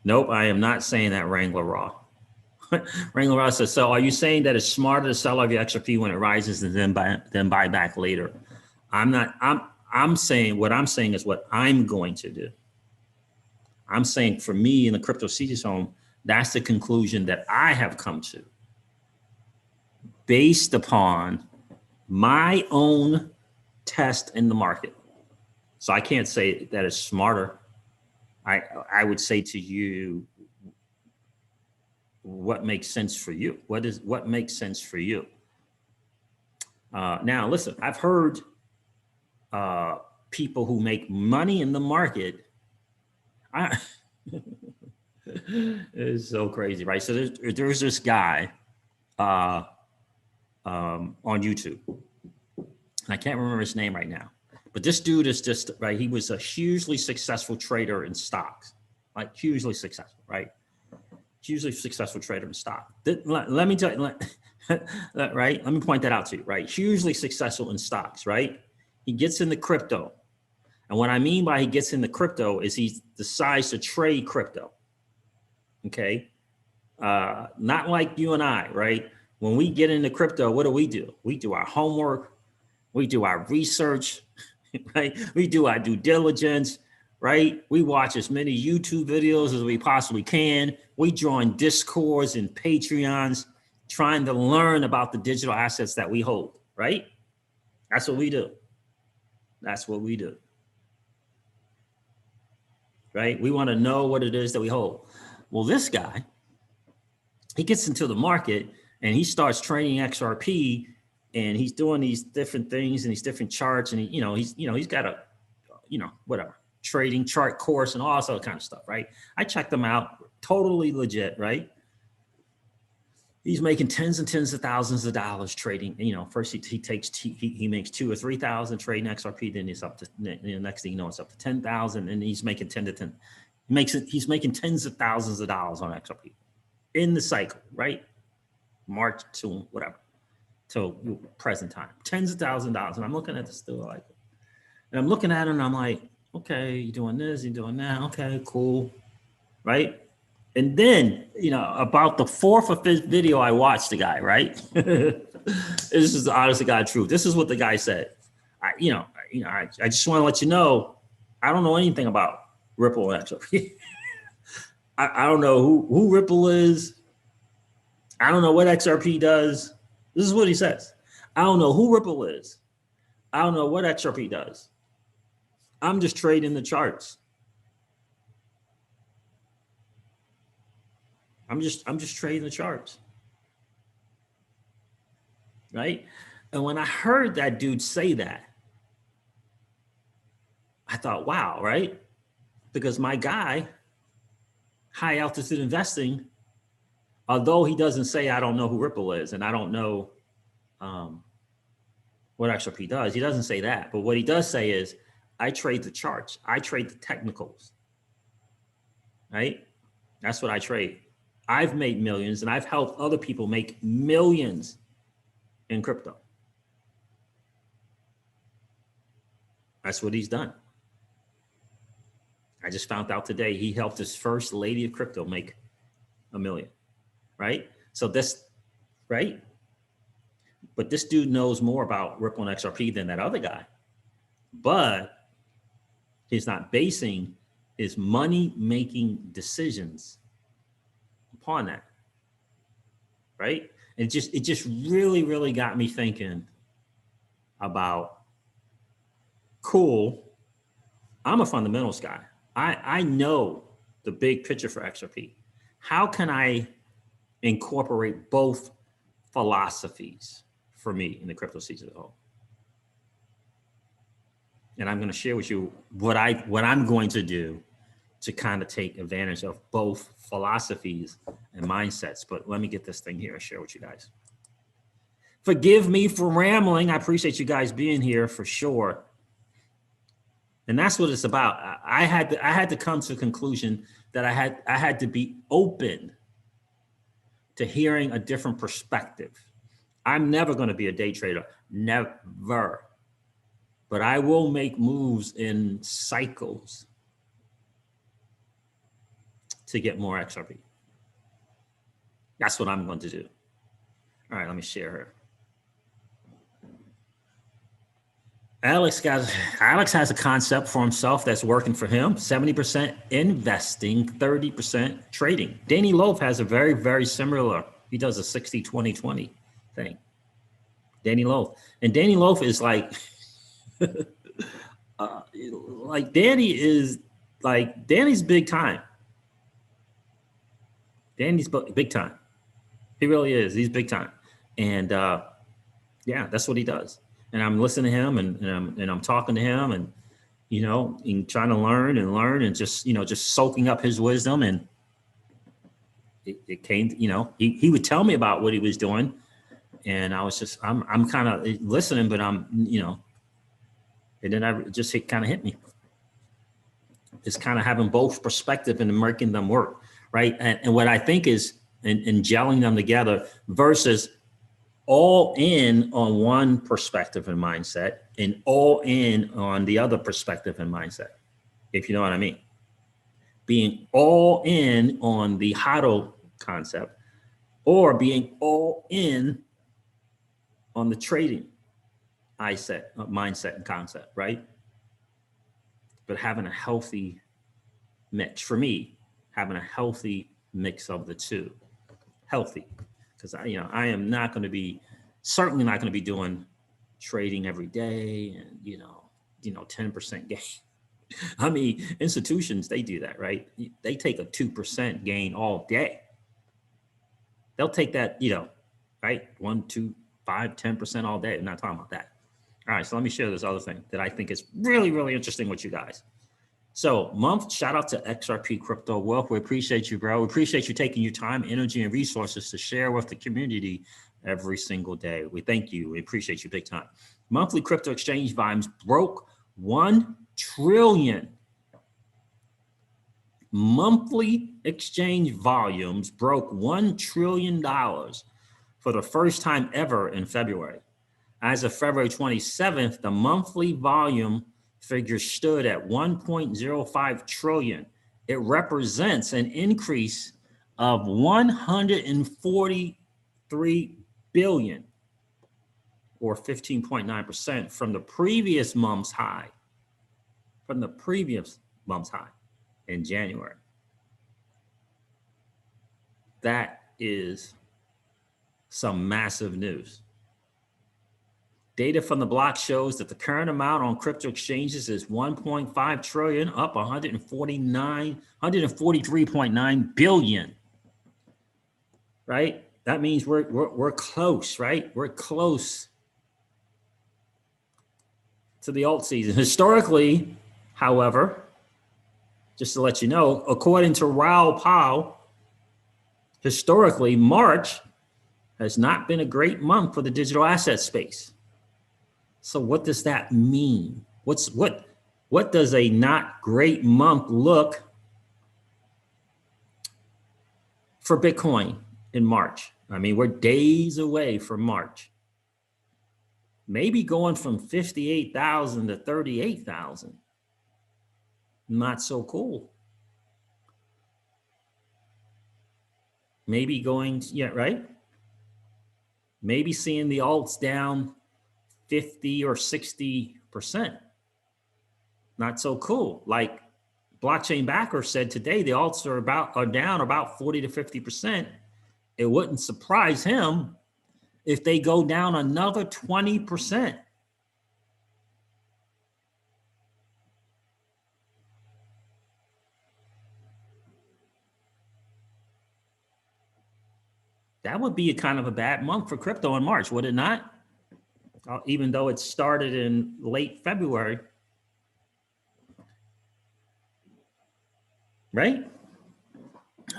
nope, I am not saying that Wrangler Raw. Wrangler Raw says, so are you saying that it's smarter to sell off your XRP when it rises and then buy back later? I'm saying what I'm saying is what I'm going to do. I'm saying for me in the crypto CG's home, that's the conclusion that I have come to. based upon my own test in the market. So I can't say that it's smarter. I would say to you, what makes sense for you? What makes sense for you? Now, listen, I've heard people who make money in the market. It's so crazy, right? So there's this guy on YouTube. And I can't remember his name right now, but this dude is just, right, he was a hugely successful trader in stocks, like hugely successful, right? Hugely successful trader in stock. Let me tell you, right? Let me point that out to you, right? Hugely successful in stocks, right? He gets into crypto. And what I mean by he gets into crypto is he decides to trade crypto. Okay. Not like you and I, right? When we get into crypto, what do? We do our homework. We do our research, right? We do our due diligence, right? We watch as many YouTube videos as we possibly can. We join Discords and Patreons trying to learn about the digital assets that we hold, right? That's what we do. That's what we do. Right? We want to know what it is that we hold. Well, this guy, he gets into the market and he starts trading XRP, and he's doing these different things and these different charts, and he's got a, whatever, trading chart course and all that kind of stuff, right? I checked them out, totally legit, right? He's making tens and tens of thousands of dollars trading. First he makes 2,000 or 3,000 trading XRP, then it's up to, next thing you know, it's up to 10,000, and he's making 10 to 10. He's making tens of thousands of dollars on XRP in the cycle, right? March to whatever, till present time, tens of thousands of dollars. And I'm looking at this still like, and I'm looking at it and I'm like, okay, you're doing this, you're doing that. Okay, cool. Right. And then, about the fourth or fifth video I watched the guy, right? This is the honest to God truth. This is what the guy said. I just want to let you know, I don't know anything about Ripple and XRP. I don't know who Ripple is. I don't know what XRP does. This is what he says. I don't know who Ripple is. I don't know what XRP does. I'm just trading the charts. I'm just trading the charts. Right? And when I heard that dude say that, I thought, wow, right? Because my guy, high altitude investing, although he doesn't say, I don't know who Ripple is and I don't know what XRP does, he doesn't say that. But what he does say is, I trade the charts. I trade the technicals, right? That's what I trade. I've made millions and I've helped other people make millions in crypto. That's what he's done. I just found out today he helped his first lady of crypto make $1 million, right? So this, right? But this dude knows more about Ripple and XRP than that other guy. But he's not basing his money-making decisions upon that, right? It just really, really got me thinking about, cool, I'm a fundamentals guy. I know the big picture for XRP. How can I incorporate both philosophies for me in the crypto season as a whole? And I'm going to share with you what I'm going to do to kind of take advantage of both philosophies and mindsets. But let me get this thing here and share with you guys. Forgive me for rambling. I appreciate you guys being here for sure. And that's what it's about. I had to come to the conclusion that I had to be open to hearing a different perspective. I'm never going to be a day trader, never. But I will make moves in cycles to get more XRP. That's what I'm going to do. All right, let me share her. Alex has a concept for himself that's working for him. 70% investing, 30% trading. Danny Loaf has a very, very similar, he does a 60-20-20 thing. Danny Loaf. And Danny Loaf is like, Danny's big time. Danny's big time. He really is. He's big time. And yeah, that's what he does. And I'm listening to him and I'm talking to him and, and trying to learn and just, just soaking up his wisdom. And it came, he would tell me about what he was doing. And I was just, I'm kind of listening, but I'm, and then it kind of hit me. It's kind of having both perspective and making them work, right? And what I think is in gelling them together versus all in on one perspective and mindset and all in on the other perspective and mindset, if you know what I mean. Being all in on the HODL concept or being all in on the trading mindset and concept, right? But having a healthy mix, for me, having a healthy mix of the two. Healthy, because I am not going to be, certainly not going to be doing trading every day and 10% gain. I mean, institutions, they do that, right? They take a 2% gain all day. They'll take that, right? 1, 2, 5, 10% all day. I'm not talking about that. All right, so let me share this other thing that I think is really, really interesting with you guys. So shout out to XRP Crypto Wealth. We appreciate you, bro. We appreciate you taking your time, energy, and resources to share with the community every single day. We thank you. We appreciate you big time. Monthly crypto exchange volumes broke 1 trillion. Monthly exchange volumes broke $1 trillion for the first time ever in February. As of February 27th, the monthly volume figure stood at 1.05 trillion. It represents an increase of 143 billion or 15.9% from the previous month's high. In January. That is some massive news. Data from the block shows that the current amount on crypto exchanges is 1.5 trillion, up 143.9 billion. Right? That means we're close, right? We're close to the alt season. Historically, however, just to let you know, according to Raoul Pal, historically, March has not been a great month for the digital asset space. So what does that mean? What does a not great month look for Bitcoin in March? I mean, we're days away from March. Maybe going from 58,000 to 38,000. Not so cool. Maybe going, yeah, right? Maybe seeing the alts down 50 or 60%. Not so cool. Like Blockchain Backer said today, the alts are down about 40 to 50%. It wouldn't surprise him if they go down another 20%. That would be a kind of a bad month for crypto in March, would it not? Even though it started in late February. Right?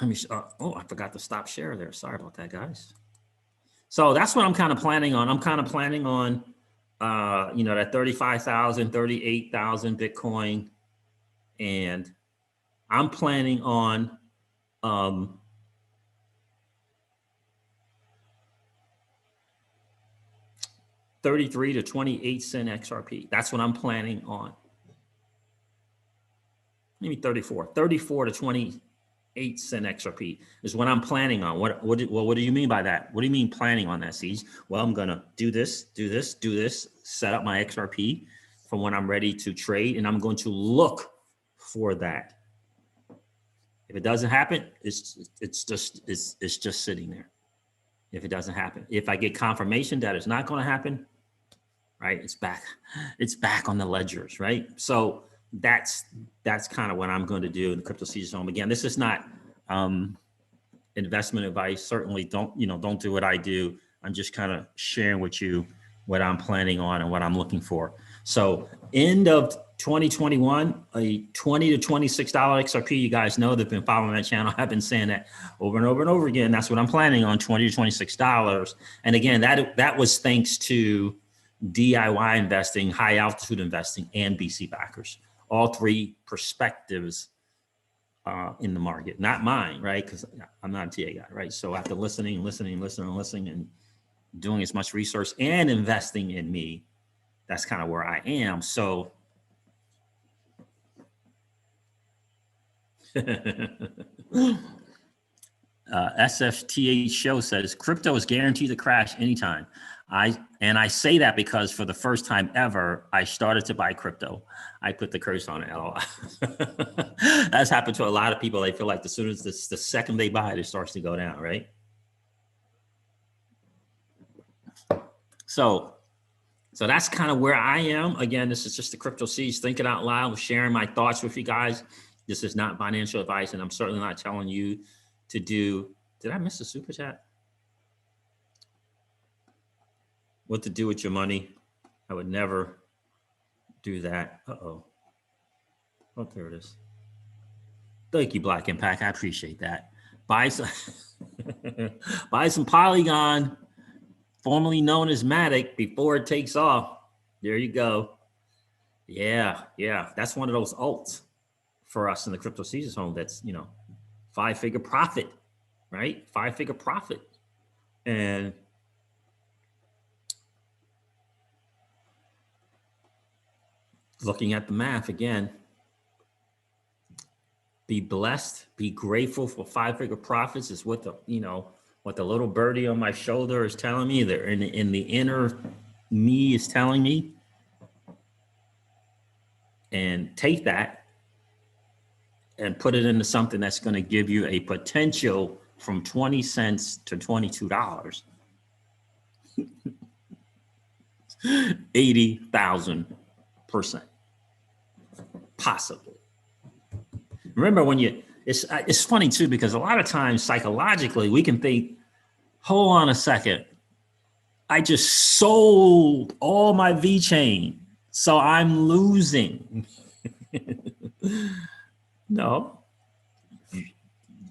Let me, I forgot to stop share there. Sorry about that, guys. So that's what I'm kind of planning on. I'm kind of planning on, that 35,000, 38,000 Bitcoin. And I'm planning on, 33 to 28 cent XRP. That's what I'm planning on. Maybe 34 to 28 cent XRP is what I'm planning on. What do you mean by that? What do you mean planning on that, Siege? Well, I'm going to do this, set up my XRP for when I'm ready to trade, and I'm going to look for that. If it doesn't happen, it's just sitting there. if it doesn't happen. If I get confirmation that it's not going to happen, right, it's back on the ledgers, right? So that's kind of what I'm going to do in the crypto season home. Again, this is not investment advice. Certainly don't do what I do. I'm just kind of sharing with you what I'm planning on and what I'm looking for. So end of 2021, a $20 to $26 XRP. You guys know they've been following that channel. I've been saying that over and over and over again. That's what I'm planning on, $20 to $26. And again, that was thanks to DIY investing, high altitude investing, and BC backers. All three perspectives in the market, not mine, right? Because I'm not a TA guy, right? So after listening, and doing as much research and investing in me, that's kind of where I am. So SFTH show says crypto is guaranteed to crash anytime. I say that because for the first time ever, I started to buy crypto. I put the curse on it. That's happened to a lot of people. They feel like as soon as the second they buy it, it starts to go down, right? So that's kind of where I am. Again, this is just the Crypto Seeds thinking out loud, sharing my thoughts with you guys. This is not financial advice, and I'm certainly not telling you to do. Did I miss a super chat? What to do with your money? I would never do that. Uh-oh. Oh, there it is. Thank you, Black Impact. I appreciate that. Buy some, buy some Polygon, formerly known as Matic, before it takes off. There you go. Yeah. That's one of those alts for us in the Crypto Seasons home. That's, 5-figure profit, right? 5-figure profit. And looking at the math again, be blessed, be grateful for 5-figure profits is what the little birdie on my shoulder is telling me. That in the inner me is telling me. And take that and put it into something that's going to give you a potential from 20 cents to $22. 80,000%. Possibly. Remember when it's funny too, because a lot of times psychologically we can think, hold on a second, I just sold all my VeChain, so I'm losing. No,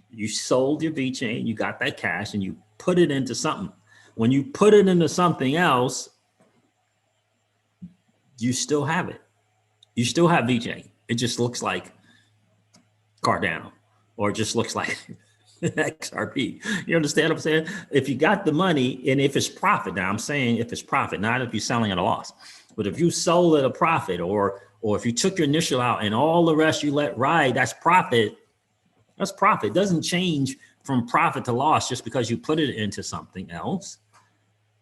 you sold your VeChain, you got that cash, and you put it into something. When you put it into something else, you still have it. You still have VeChain. It just looks like Cardano, or it just looks like XRP. You understand what I'm saying? If you got the money, and if it's profit, now I'm saying if it's profit, not if you're selling at a loss, but if you sold at a profit, or if you took your initial out and all the rest you let ride, that's profit. That's profit. It doesn't change from profit to loss just because you put it into something else.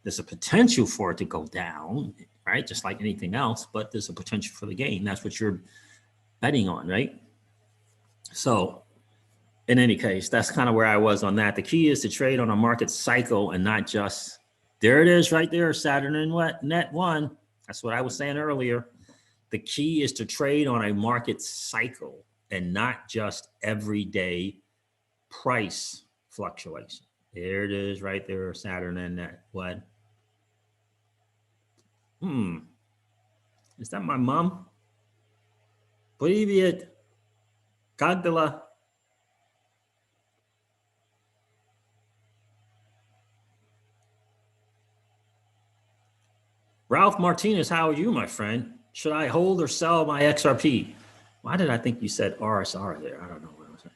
There's a potential for it to go down, right? Just like anything else, but there's a potential for the gain. That's what you're betting on, right? So in any case, that's kind of where I was on that. The key is to trade on a market cycle and not just, there it is right there, Saturn and Net 1. That's what I was saying earlier. The key is to trade on a market cycle and not just everyday price fluctuation. There it is right there, Saturn and Net 1. Is that my mom? Привет. Как дела? Ralph Martinez, how are you, my friend? Should I hold or sell my XRP? Why did I think you said RSR there? I don't know what I was saying.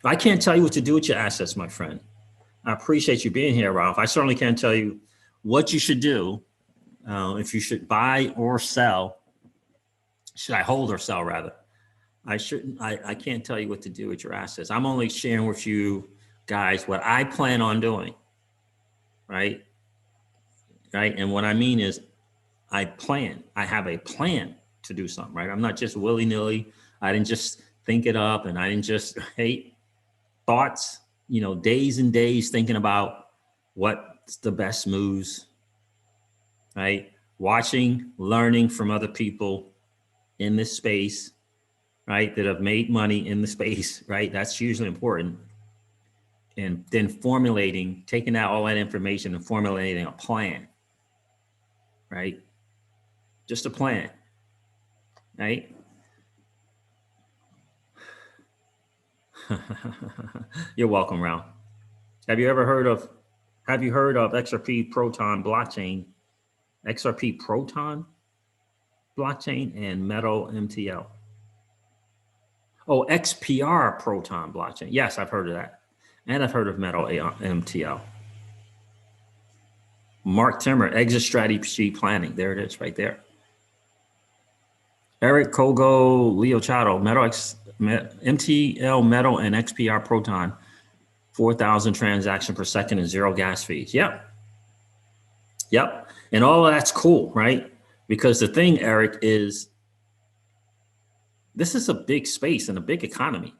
I can't tell you what to do with your assets, my friend. I appreciate you being here, Ralph. I certainly can't tell you what you should do, if you should buy or sell. Should I hold or sell, rather? I can't tell you what to do with your assets. I'm only sharing with you guys what I plan on doing, right? Right, and what I mean is I have a plan to do something, right? I'm not just willy-nilly. I didn't just think it up, and I didn't just hate thoughts, days and days thinking about what the best moves, right? Watching, learning from other people in this space, right? That have made money in the space, right? That's usually important. And then formulating, taking out all that information and formulating a plan, right? Just a plan, right? You're welcome, Ralph. Have you heard of XRP Proton blockchain, XRP Proton blockchain, and Metal MTL? Oh, XPR Proton blockchain. Yes, I've heard of that. And I've heard of Metal MTL. Mark Timmer, exit strategy planning. There it is right there. Eric Kogo, Leo Chado, MTL Metal and XPR Proton, 4,000 transaction per second and 0 gas fees. Yep. Yep. And all of that's cool, right? Because the thing, Eric, is this is a big space and a big economy.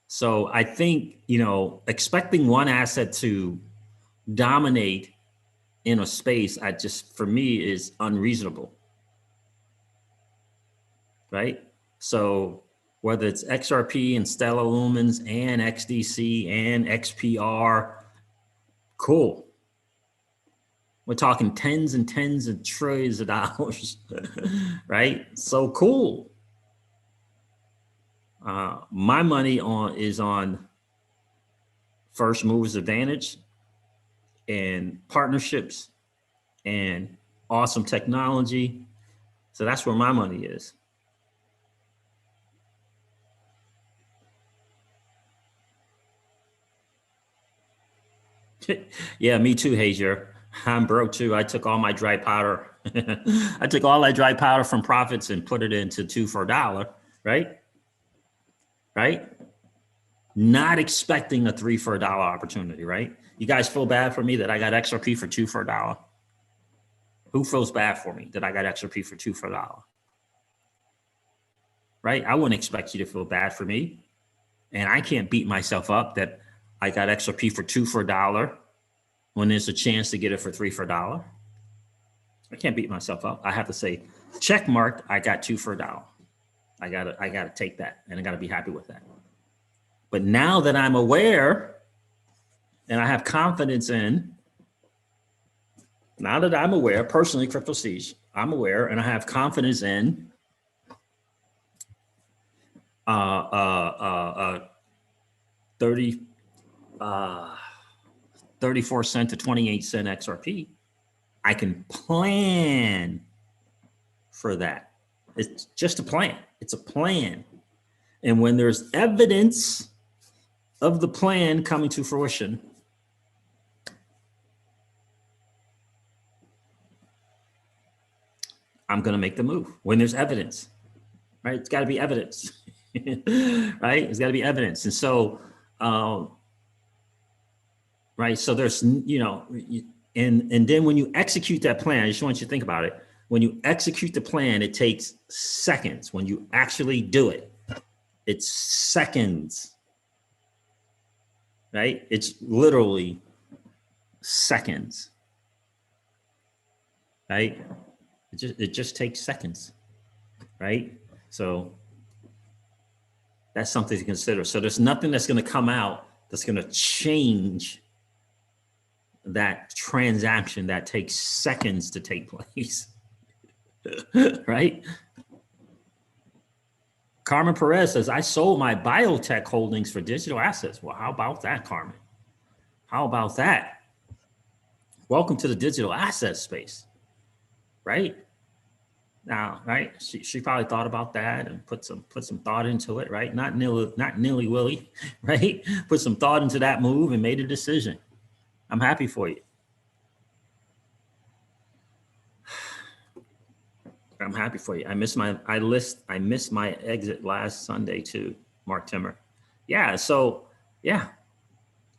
So I think, expecting one asset to dominate in a space, for me, is unreasonable. Right? So whether it's XRP and Stellar Lumens and XDC and XPR, cool. We're talking tens and tens of trillions of dollars, right? So cool. My money is on first movers advantage and partnerships and awesome technology. So that's where my money is. Yeah, me too, Hazier. I'm broke too. I took all my dry powder. I took all that dry powder from profits and put it into 2 for $1, right? Right? Not expecting a 3 for $1 opportunity, right? You guys feel bad for me that I got XRP for 2 for $1? Who feels bad for me that I got XRP for 2 for $1? Right? I wouldn't expect you to feel bad for me. And I can't beat myself up that I got XRP for 2 for $1 when there's a chance to get it for 3 for $1. I can't beat myself up. I have to say, check marked, I got 2 for $1. I gotta take that, and I gotta be happy with that. But now that I'm aware and I have confidence in, now that I'm aware, personally, Crypto Siege, I'm aware and I have confidence in 34 cent to 28 cent XRP, I can plan for that. It's just a plan. It's a plan. And when there's evidence of the plan coming to fruition, I'm going to make the move. When there's evidence, right? It's got to be evidence, right? It's got to be evidence. And so, right. So there's, and then when you execute that plan, I just want you to think about it. When you execute the plan, it takes seconds. When you actually do it, it's seconds, right? It's literally seconds, right? It just takes seconds, right? So that's something to consider. So there's nothing that's going to come out that's going to change that transaction that takes seconds to take place, right? Carmen Perez says, I sold my biotech holdings for digital assets. Well, how about that, Carmen? How about that? Welcome to the digital asset space, right? Now, right? She probably thought about that and put some thought into it, right? Not nilly willy, right? Put some thought into that move and made a decision. I'm happy for you. I'm happy for you. I missed my exit last Sunday too, Mark Timmer. Yeah. So yeah.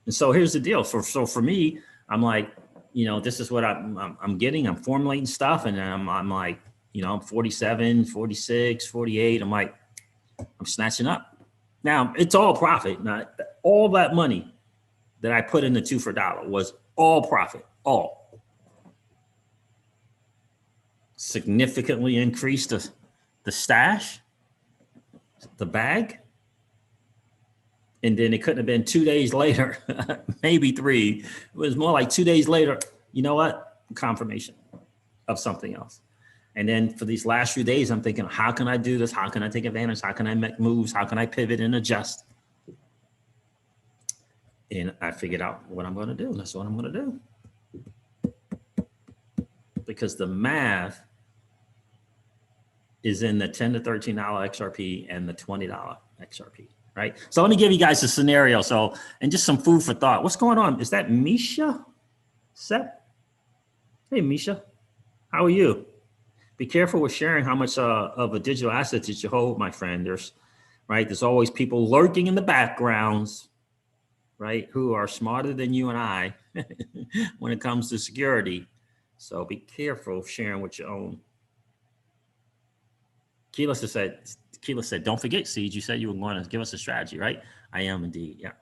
And so here's the deal. For me, I'm like, this is what I'm getting. I'm formulating stuff, and I'm like, I'm 47, 46, 48. I'm like, I'm snatching up. Now it's all profit. Now all that money that I put in the 2 for $1 was all profit, Oh, significantly increased the stash, the bag. And then it couldn't have been 2 days later, maybe 3. It was more like 2 days later. You know what? Confirmation of something else. And then for these last few days, I'm thinking, how can I do this? How can I take advantage? How can I make moves? How can I pivot and adjust? And I figured out what I'm going to do. That's what I'm going to do. Because the math is in the $10 to $13 XRP and the $20 XRP, right? So let me give you guys a scenario. So, and just some food for thought. What's going on? Is that Misha? Sep? Hey, Misha, how are you? Be careful with sharing how much of a digital asset that you hold, my friend. There's always people lurking in the backgrounds, right, who are smarter than you and I when it comes to security. So be careful sharing what you own. Keela said, don't forget, Siege, you said you were going to give us a strategy, right? I am indeed, yeah.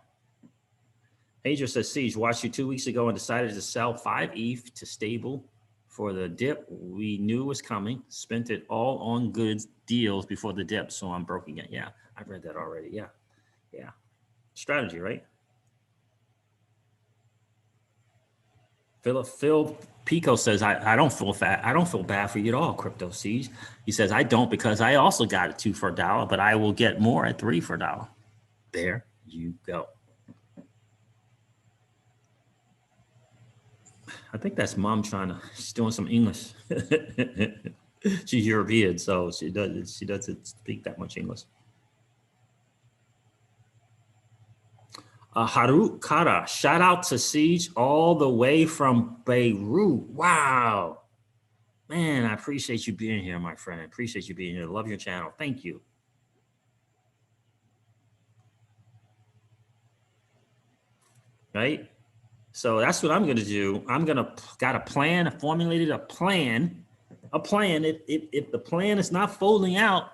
Adrian says, Siege, watched you 2 weeks ago and decided to sell 5 ETH to stable for the dip we knew was coming. Spent it all on good deals before the dip, so I'm broke again. Yeah, I've read that already, yeah. Strategy, right? Phil Pico says, I don't feel bad for you at all, Crypto Siege. He says, I don't, because I also got it 2 for $1, but I will get more at 3 for $1. There you go. I think that's Mom she's doing some English. She's European, so she doesn't speak that much English. Harut Kara, shout out to Siege all the way from Beirut. Wow. Man, I appreciate you being here, my friend. I appreciate you being here. Love your channel. Thank you. Right? So that's what I'm going to do. Got a plan, formulated a plan. If the plan is not folding out,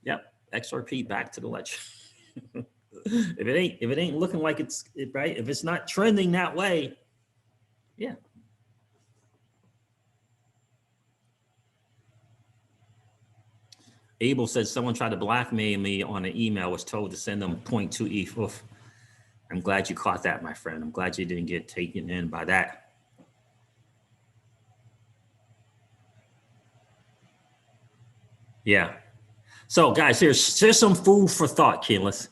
yep, XRP back to the ledger. If it ain't looking like it's right, if it's not trending that way, yeah. Abel said someone tried to blackmail me on an email, was told to send them 0.2 ETH. Oof. I'm glad you caught that, my friend. I'm glad you didn't get taken in by that. Yeah. So guys, here's some food for thought, Keyless,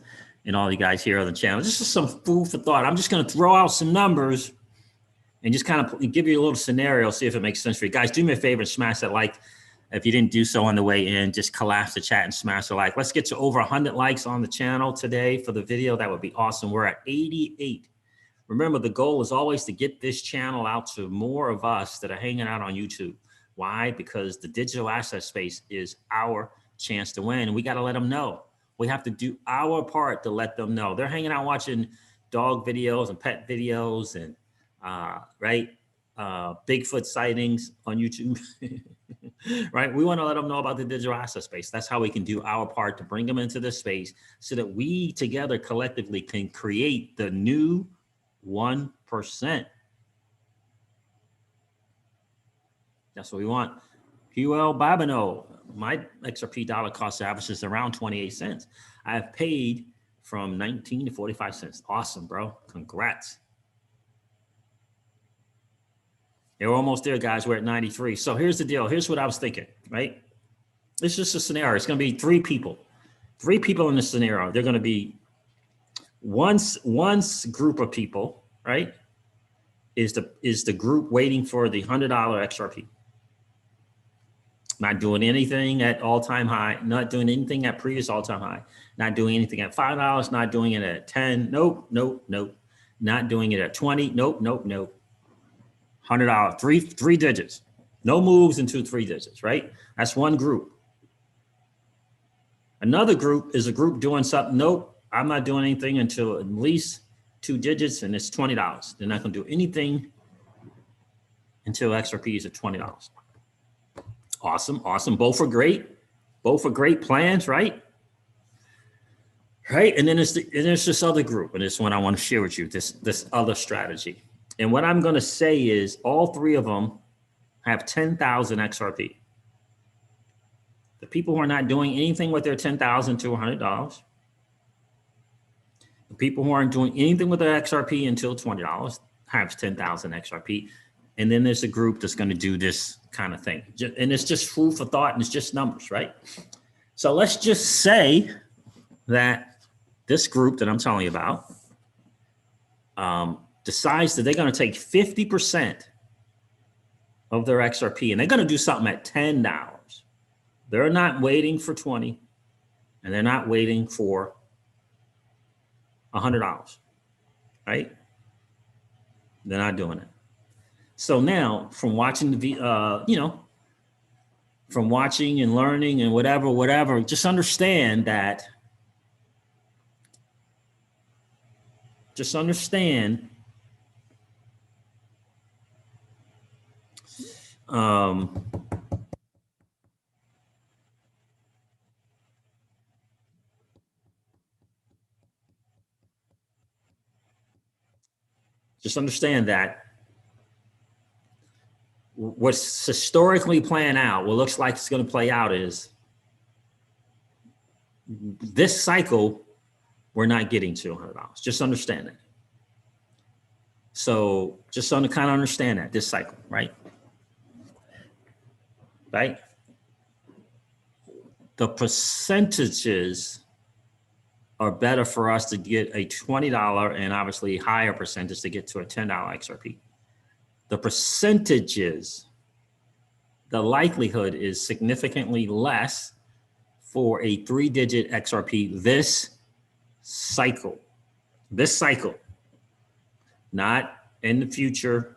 and all you guys here on the channel. Just some food for thought. I'm just going to throw out some numbers and just kind of give you a little scenario, see if it makes sense for you. Guys, do me a favor and smash that like. If you didn't do so on the way in, just collapse the chat and smash the like. Let's get to over 100 likes on the channel today for the video. That would be awesome. We're at 88. Remember, the goal is always to get this channel out to more of us that are hanging out on YouTube. Why? Because the digital asset space is our chance to win, and we got to let them know. We have to do our part to let them know. They're hanging out watching dog videos and pet videos and Bigfoot sightings on YouTube. Right? We want to let them know about the digital asset space. That's how we can do our part to bring them into this space so that we together collectively can create the new 1%. That's what we want. QL Babino, my XRP dollar cost average is around 28 cents. I've paid from 19 to 45 cents. Awesome, bro. Congrats. They're almost there, guys. We're at 93. So here's the deal. Here's what I was thinking, right? It's just a scenario. It's going to be 3 people. 3 people in this scenario. They're going to be one group of people, right? Is the group waiting for the $100 XRP. Not doing anything at all-time high. Not doing anything at previous all-time high. Not doing anything at $5. Not doing it at 10. Nope. Not doing it at 20. Nope. $100, three digits, no moves into 3 digits, right? That's one group. Another group is a group doing something. Nope, I'm not doing anything until at least 2 digits, and it's $20. They're not going to do anything until XRP is at $20. Awesome. Both are great. Both are great plans, right? Right, and then there's this other group, and this one I want to share with you. This other strategy. And what I'm going to say is all three of them have 10,000 XRP. The people who are not doing anything with their $10,000 to $100, the people who aren't doing anything with their XRP until $20 have 10,000 XRP. And then there's a group that's going to do this kind of thing. And it's just food for thought, and it's just numbers, right? So let's just say that this group that I'm telling you about decides that they're going to take 50% of their XRP, and they're going to do something at $10. They're not waiting for 20, and they're not waiting for $100, right? They're not doing it. So now, from watching the from watching and learning and whatever, just understand that. Just understand. Just understand that what's historically playing out, what looks like it's going to play out is this cycle, we're not getting to $100. Just understand that. So just kind of understand that this cycle, right? Right? The percentages are better for us to get a $20 and obviously higher percentage to get to a $10 XRP. The percentages, the likelihood is significantly less for a 3-digit XRP this cycle, not in the future.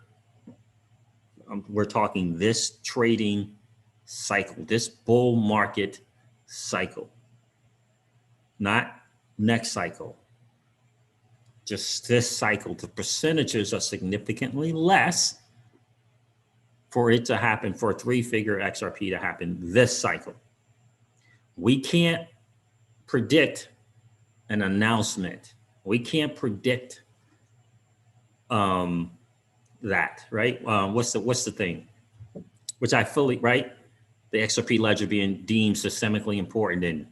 We're talking this trading cycle, this bull market cycle, not next cycle, just this cycle. The percentages are significantly less for it to happen, for a 3-figure XRP to happen this cycle. We can't predict an announcement. We can't predict that, right? What's the thing? Which I fully, right? The XRP ledger being deemed systemically important, and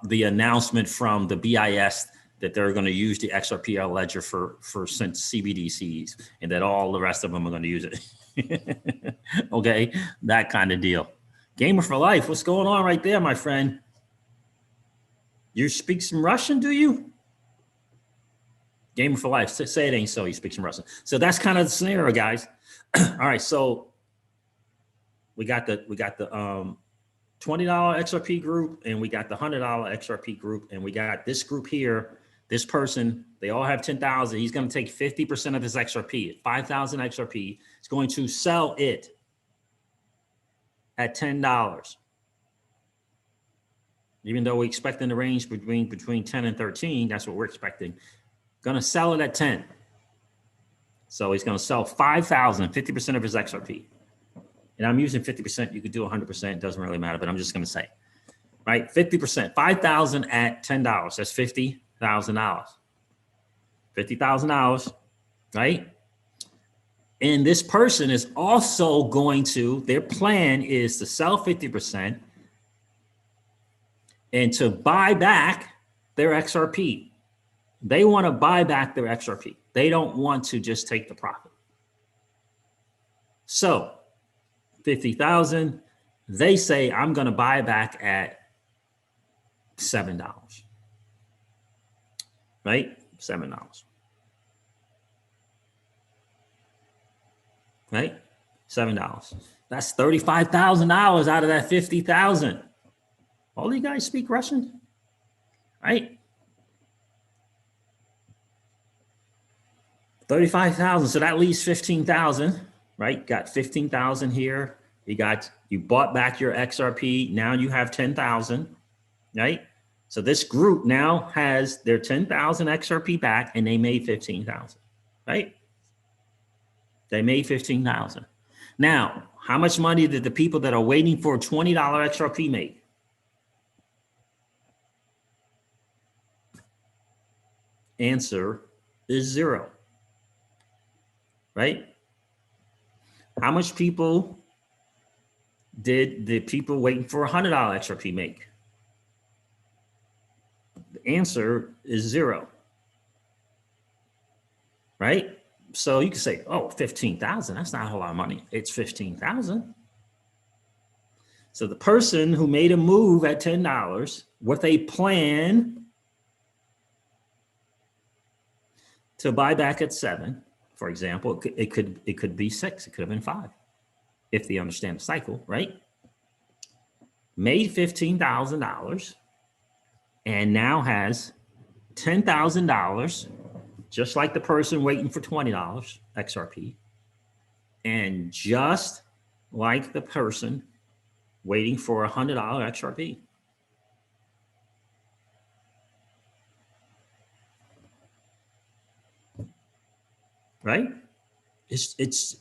the announcement from the BIS that they're going to use the XRP ledger for CBDCs, and that all the rest of them are going to use it. Okay, that kind of deal. Gamer for life, what's going on right there, my friend? You speak some Russian, do you? Gamer for life, say it ain't so. You speak some Russian. So that's kind of the scenario, guys. All right, so we got the $20 XRP group, and we got the $100 XRP group, and we got this group here. This person, they all have 10,000. He's going to take 50% of his XRP, 5,000 XRP. He's going to sell it at $10. Even though we expect in the range between 10 and 13, that's what we're expecting. Going to sell it at 10. So he's going to sell 5,000, 50% of his XRP. And I'm using 50%. You could do 100%. It doesn't really matter, but I'm just going to say, right? 50%, 5,000 at $10. That's $50,000. $50,000, right? And this person is also going to, their plan is to sell 50% and to buy back their XRP. They want to buy back their XRP. They don't want to just take the profit. So 50,000, they say, I'm going to buy back at $7, right? $7, right? $7. That's $35,000 out of that 50,000. All you guys speak Russian, right? 35,000. So that leaves 15,000, right? Got 15,000 here. You bought back your XRP. Now you have 10,000, right? So this group now has their 10,000 XRP back, and they made 15,000, right? They made 15,000. Now, how much money did the people that are waiting for $20 XRP make? Answer is 0. right? How much people did the people waiting for $100 XRP make? The answer is 0, right? So you can say, oh, 15,000, that's not a whole lot of money. It's 15,000. So the person who made a move at $10 with a plan to buy back at 7, for example, it could be 6, it could have been 5, if they understand the cycle, right? Made $15,000 and now has $10,000, just like the person waiting for $20 XRP, and just like the person waiting for $100 XRP. Right? It's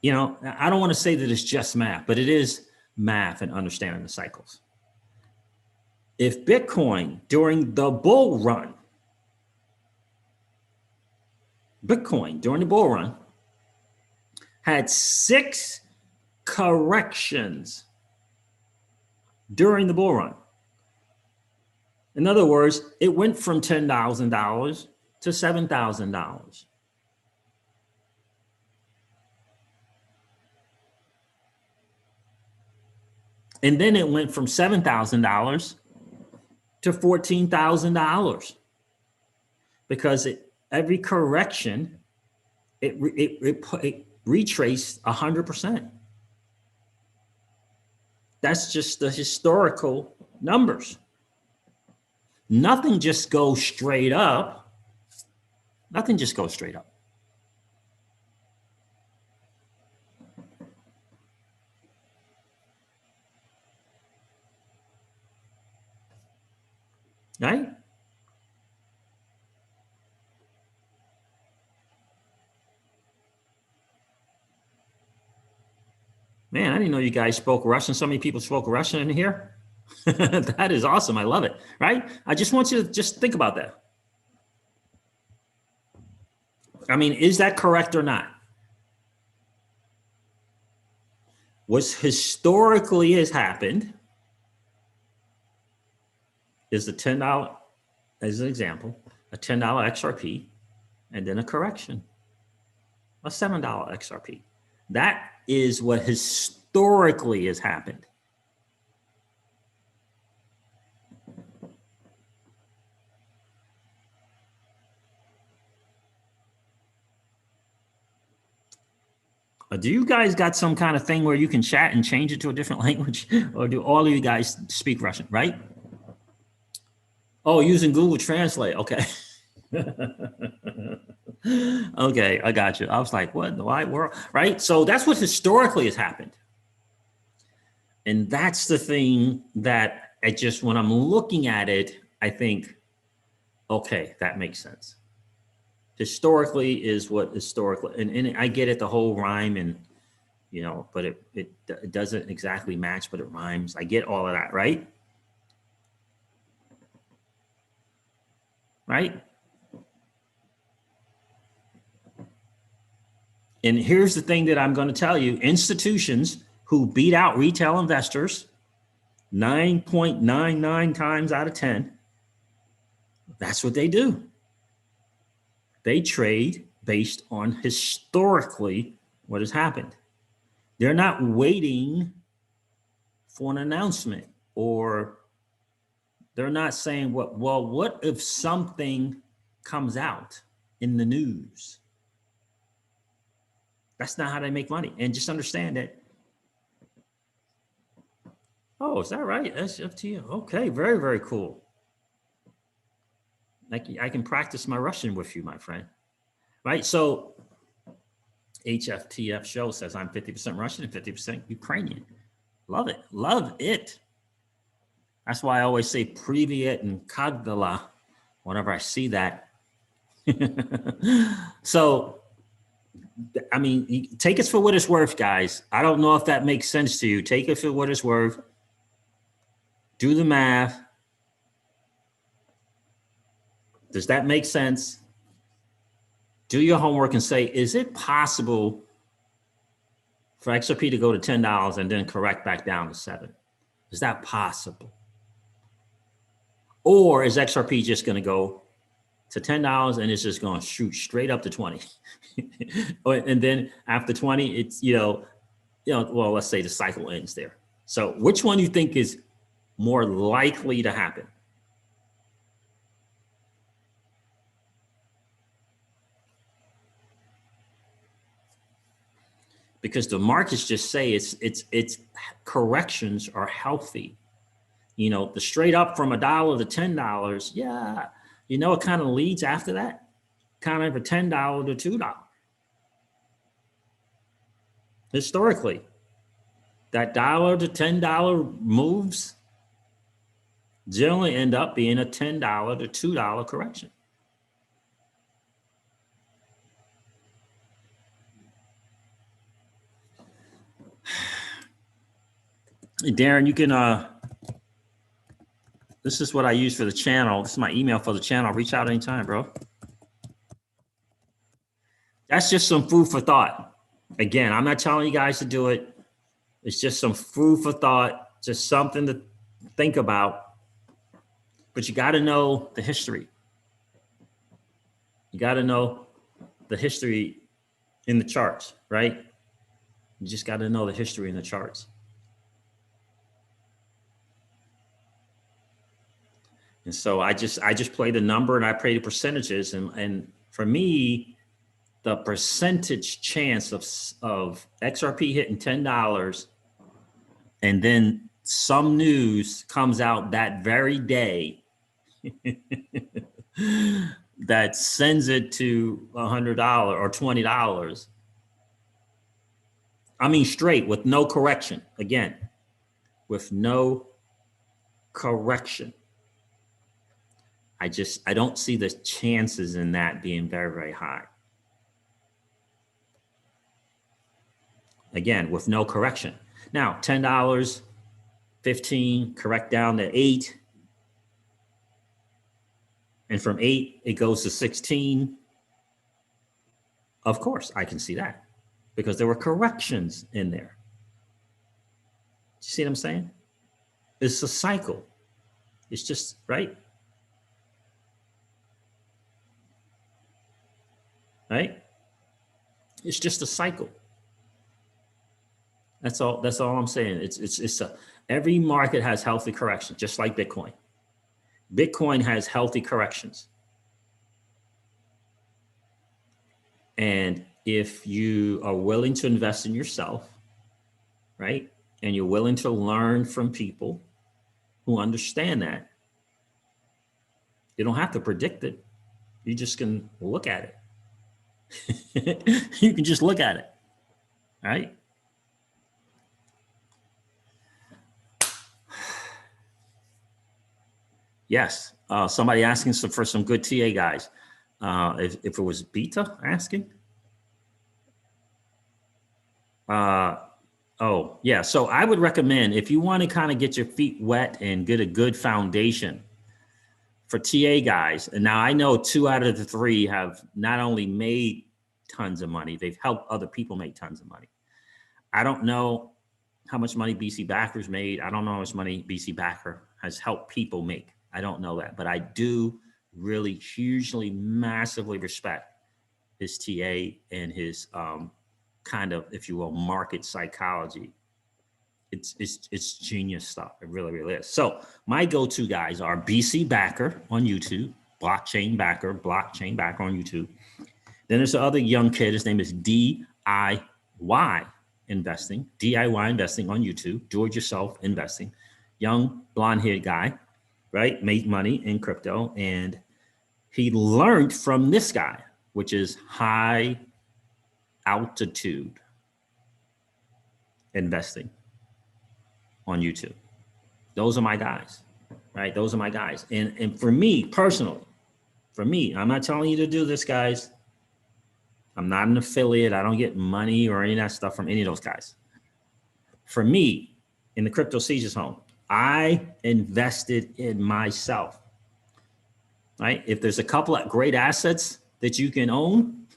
you know, I don't want to say that it's just math, but it is math and understanding the cycles. If Bitcoin during the bull run, had 6 corrections during the bull run. In other words, it went from $10,000 to $7,000. And then it went from $7,000 to $14,000 because every correction, it retraced 100%. That's just the historical numbers. Nothing just goes straight up. Nothing just goes straight up. Right? Man, I didn't know you guys spoke Russian. So many people spoke Russian in here. That is awesome. I love it. Right? I just want you to just think about that. I mean, is that correct or not? What's historically has happened is the $10, as an example, a $10 XRP, and then a correction, a $7 XRP. That is what historically has happened. Do you guys got some kind of thing where you can chat and change it to a different language? Or do all of you guys speak Russian, right? Oh, using Google Translate. Okay. Okay, I got you. I was like, what in the wide world? Right? So that's what historically has happened. And that's the thing that when I'm looking at it, I think, okay, that makes sense. Historically is what historically, and I get it, the whole rhyme and, you know, but it doesn't exactly match, but it rhymes. I get all of that, right? Right? And here's the thing that I'm going to tell you. Institutions who beat out retail investors 9.99 times out of 10, that's what they do. They trade based on historically what has happened. They're not waiting for an announcement, or they're not saying, what if something comes out in the news? That's not how they make money. And just understand that. Oh, is that right? That's up to you. Okay, very, very cool. I can practice my Russian with you, my friend. Right? So HFTF show says I'm 50% Russian and 50% Ukrainian. Love it. Love it. That's why I always say Privyet and Kagdala whenever I see that. So, I mean, take it for what it's worth, guys. I don't know if that makes sense to you. Take it for what it's worth. Do the math. Does that make sense? Do your homework and say, is it possible for XRP to go to $10 and then correct back down to 7? Is that possible? Or is XRP just going to go to $10 and it's just going to shoot straight up to 20? And then after 20, it's, well, let's say the cycle ends there. So which one do you think is more likely to happen? Because the markets just say it's corrections are healthy. The straight up from $1 to $10, yeah. It kind of leads after that, kind of a $10 to $2. Historically, that $1 to $10 moves generally end up being a $10 to $2 correction. Darren, you can, this is what I use for the channel. This is my email for the channel. Reach out anytime, bro. That's just some food for thought. Again, I'm not telling you guys to do it. It's just some food for thought, just something to think about. But you got to know the history. You got to know the history in the charts, right? You just got to know the history in the charts. And so I just play the number and I play the percentages. And for me, the percentage chance of XRP hitting $10 and then some news comes out that very day that sends it to $100 or $20. I mean, straight with no correction. Again, with no correction. I don't see the chances in that being very, very high. Again, with no correction. Now, $10, 15, correct down to 8. And from 8, it goes to 16. Of course, I can see that because there were corrections in there. You see what I'm saying? It's a cycle. It's just, right? Right? It's just a cycle. That's all I'm saying. Every market has healthy corrections, just like Bitcoin. Bitcoin has healthy corrections. And if you are willing to invest in yourself, right? And you're willing to learn from people who understand that, you don't have to predict it. You just can look at it. You can just look at it, right? Yes, somebody asking for some good TA guys. If it was Beta asking. Oh, yeah. So I would recommend if you want to kind of get your feet wet and get a good foundation for TA guys. And now I know 2 out of the 3 have not only made tons of money, they've helped other people make tons of money. I don't know how much money BC Backers made. I don't know how much money BC Backer has helped people make. I don't know that, but I do really hugely, massively respect his TA and his kind of, if you will, market psychology. It's genius stuff. It really, really is. So my go-to guys are BC Backer on YouTube, Blockchain Backer on YouTube. Then there's the other young kid. His name is DIY Investing on YouTube. Do it yourself investing. Young blonde-haired guy, right? Made money in crypto, and he learned from this guy, which is high altitude investing on YouTube. Those are my guys, right? Those are my guys. And for me personally, I'm not telling you to do this, guys. I'm not an affiliate. I don't get money or any of that stuff from any of those guys. For me, in the Crypto Sieges home, I invested in myself, right? If there's a couple of great assets that you can own,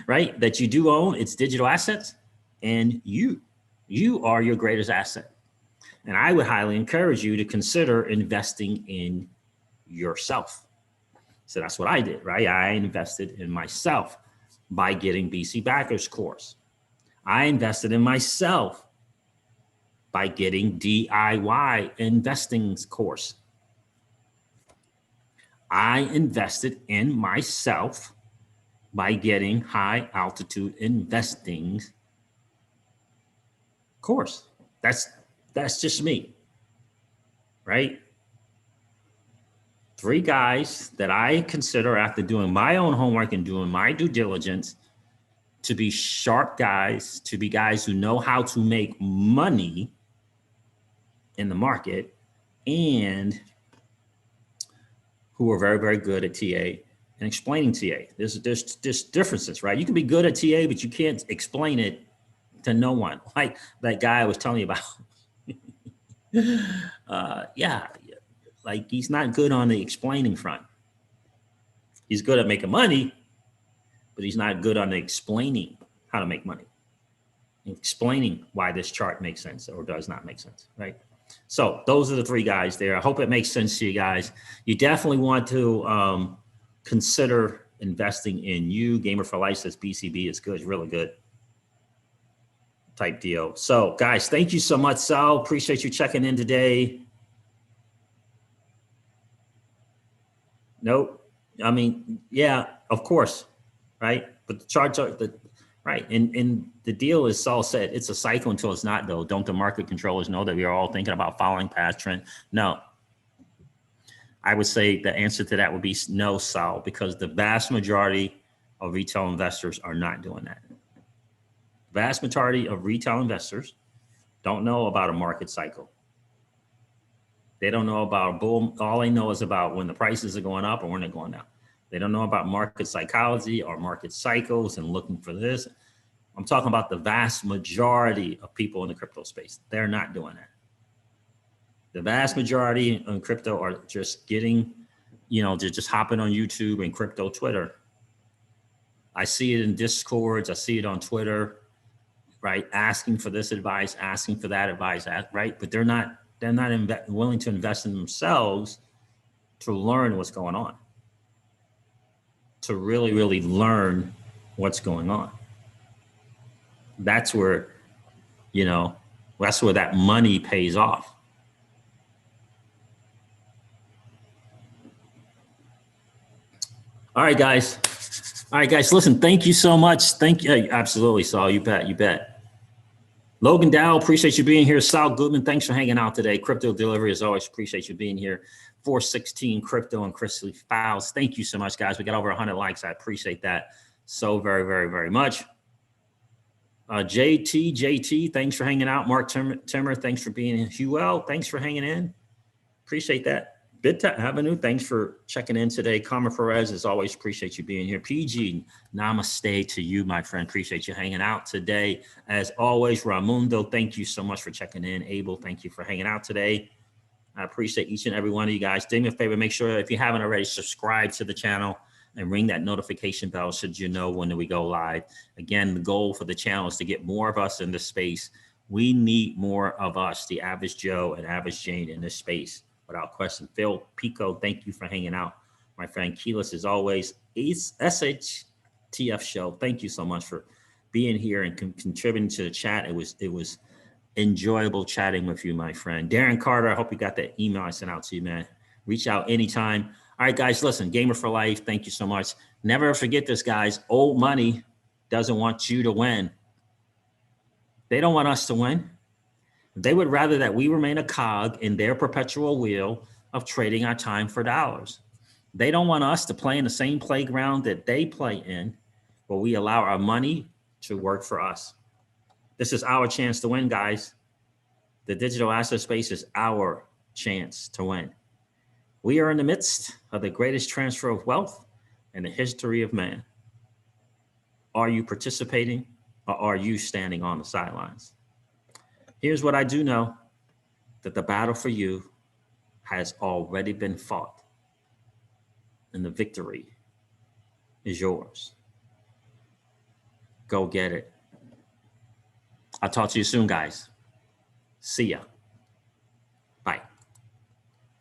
right? That you do own, it's digital assets, and you are your greatest asset. And I would highly encourage you to consider investing in yourself. So that's what I did, right? I invested in myself by getting BC Backers course. I invested in myself by getting DIY investing course. I invested in myself by getting high altitude investing course. That's just me, right? 3 guys that I consider, after doing my own homework and doing my due diligence, to be sharp guys, to be guys who know how to make money in the market, and who are very, very good at TA and explaining TA. There's differences, right? You can be good at TA, but you can't explain it to no one. Like that guy I was telling you about. Yeah, like he's not good on the explaining front. He's good at making money, but he's not good on the explaining how to make money, explaining why this chart makes sense or does not make sense, right? So those are the 3 guys there. I hope it makes sense to you guys. You definitely want to consider investing in you. Gamer for Life says BCB is good, really good type deal. So guys, thank you so much, Sal. Appreciate you checking in today. Nope. I mean, yeah, of course, right? But the charts are right. And the deal is, Saul said, it's a cycle until it's not, though. Don't the market controllers know that we are all thinking about following past trend? No. I would say the answer to that would be no, Saul, because the vast majority of retail investors are not doing that. Vast majority of retail investors don't know about a market cycle. They don't know about a bull. All they know is about when the prices are going up or when they're going down. They don't know about market psychology or market cycles and looking for this. I'm talking about the vast majority of people in the crypto space. They're not doing that. The vast majority in crypto are just getting, they're just hopping on YouTube and crypto Twitter. I see it in Discords. I see it on Twitter, right? Asking for this advice, asking for that advice, right? But they're not willing to invest in themselves to learn what's going on, to really, really learn what's going on. That's where, that's where that money pays off. All right, guys. Listen, thank you so much. Thank you. Absolutely, Saul. You bet. Logan Dow, appreciate you being here. Sal Goodman, thanks for hanging out today. Crypto Delivery, as always, appreciate you being here. 416 Crypto and Chrisley Fowles. Thank you so much, guys. We got over 100 likes. I appreciate that so very, very, very much. JT, thanks for hanging out. Mark Timmer, thanks for being here. Huel, thanks for hanging in. Appreciate that. BitTech Avenue, thanks for checking in today. Carmen Perez, as always, appreciate you being here. PG, namaste to you, my friend. Appreciate you hanging out today. As always, Ramundo, thank you so much for checking in. Abel, thank you for hanging out today. I appreciate each and every one of you guys. Do me a favor, make sure if you haven't already, subscribe to the channel and ring that notification bell so you know when we go live. Again, the goal for the channel is to get more of us in this space. We need more of us, the average Joe and average Jane in this space. Without question. Phil Pico, thank you for hanging out. My friend Keyless, as always. SHTF show. Thank you so much for being here and contributing to the chat. It was enjoyable chatting with you, my friend. Darren Carter, I hope you got that email I sent out to you, man. Reach out anytime. All right, guys, listen, Gamer for Life, thank you so much. Never forget this, guys. Old money doesn't want you to win. They don't want us to win. They would rather that we remain a cog in their perpetual wheel of trading our time for dollars. They don't want us to play in the same playground that they play in, where we allow our money to work for us. This is our chance to win, guys. The digital asset space is our chance to win. We are in the midst of the greatest transfer of wealth in the history of man. Are you participating or are you standing on the sidelines? Here's what I do know, that the battle for you has already been fought and the victory is yours. Go get it. I'll talk to you soon, guys. See ya.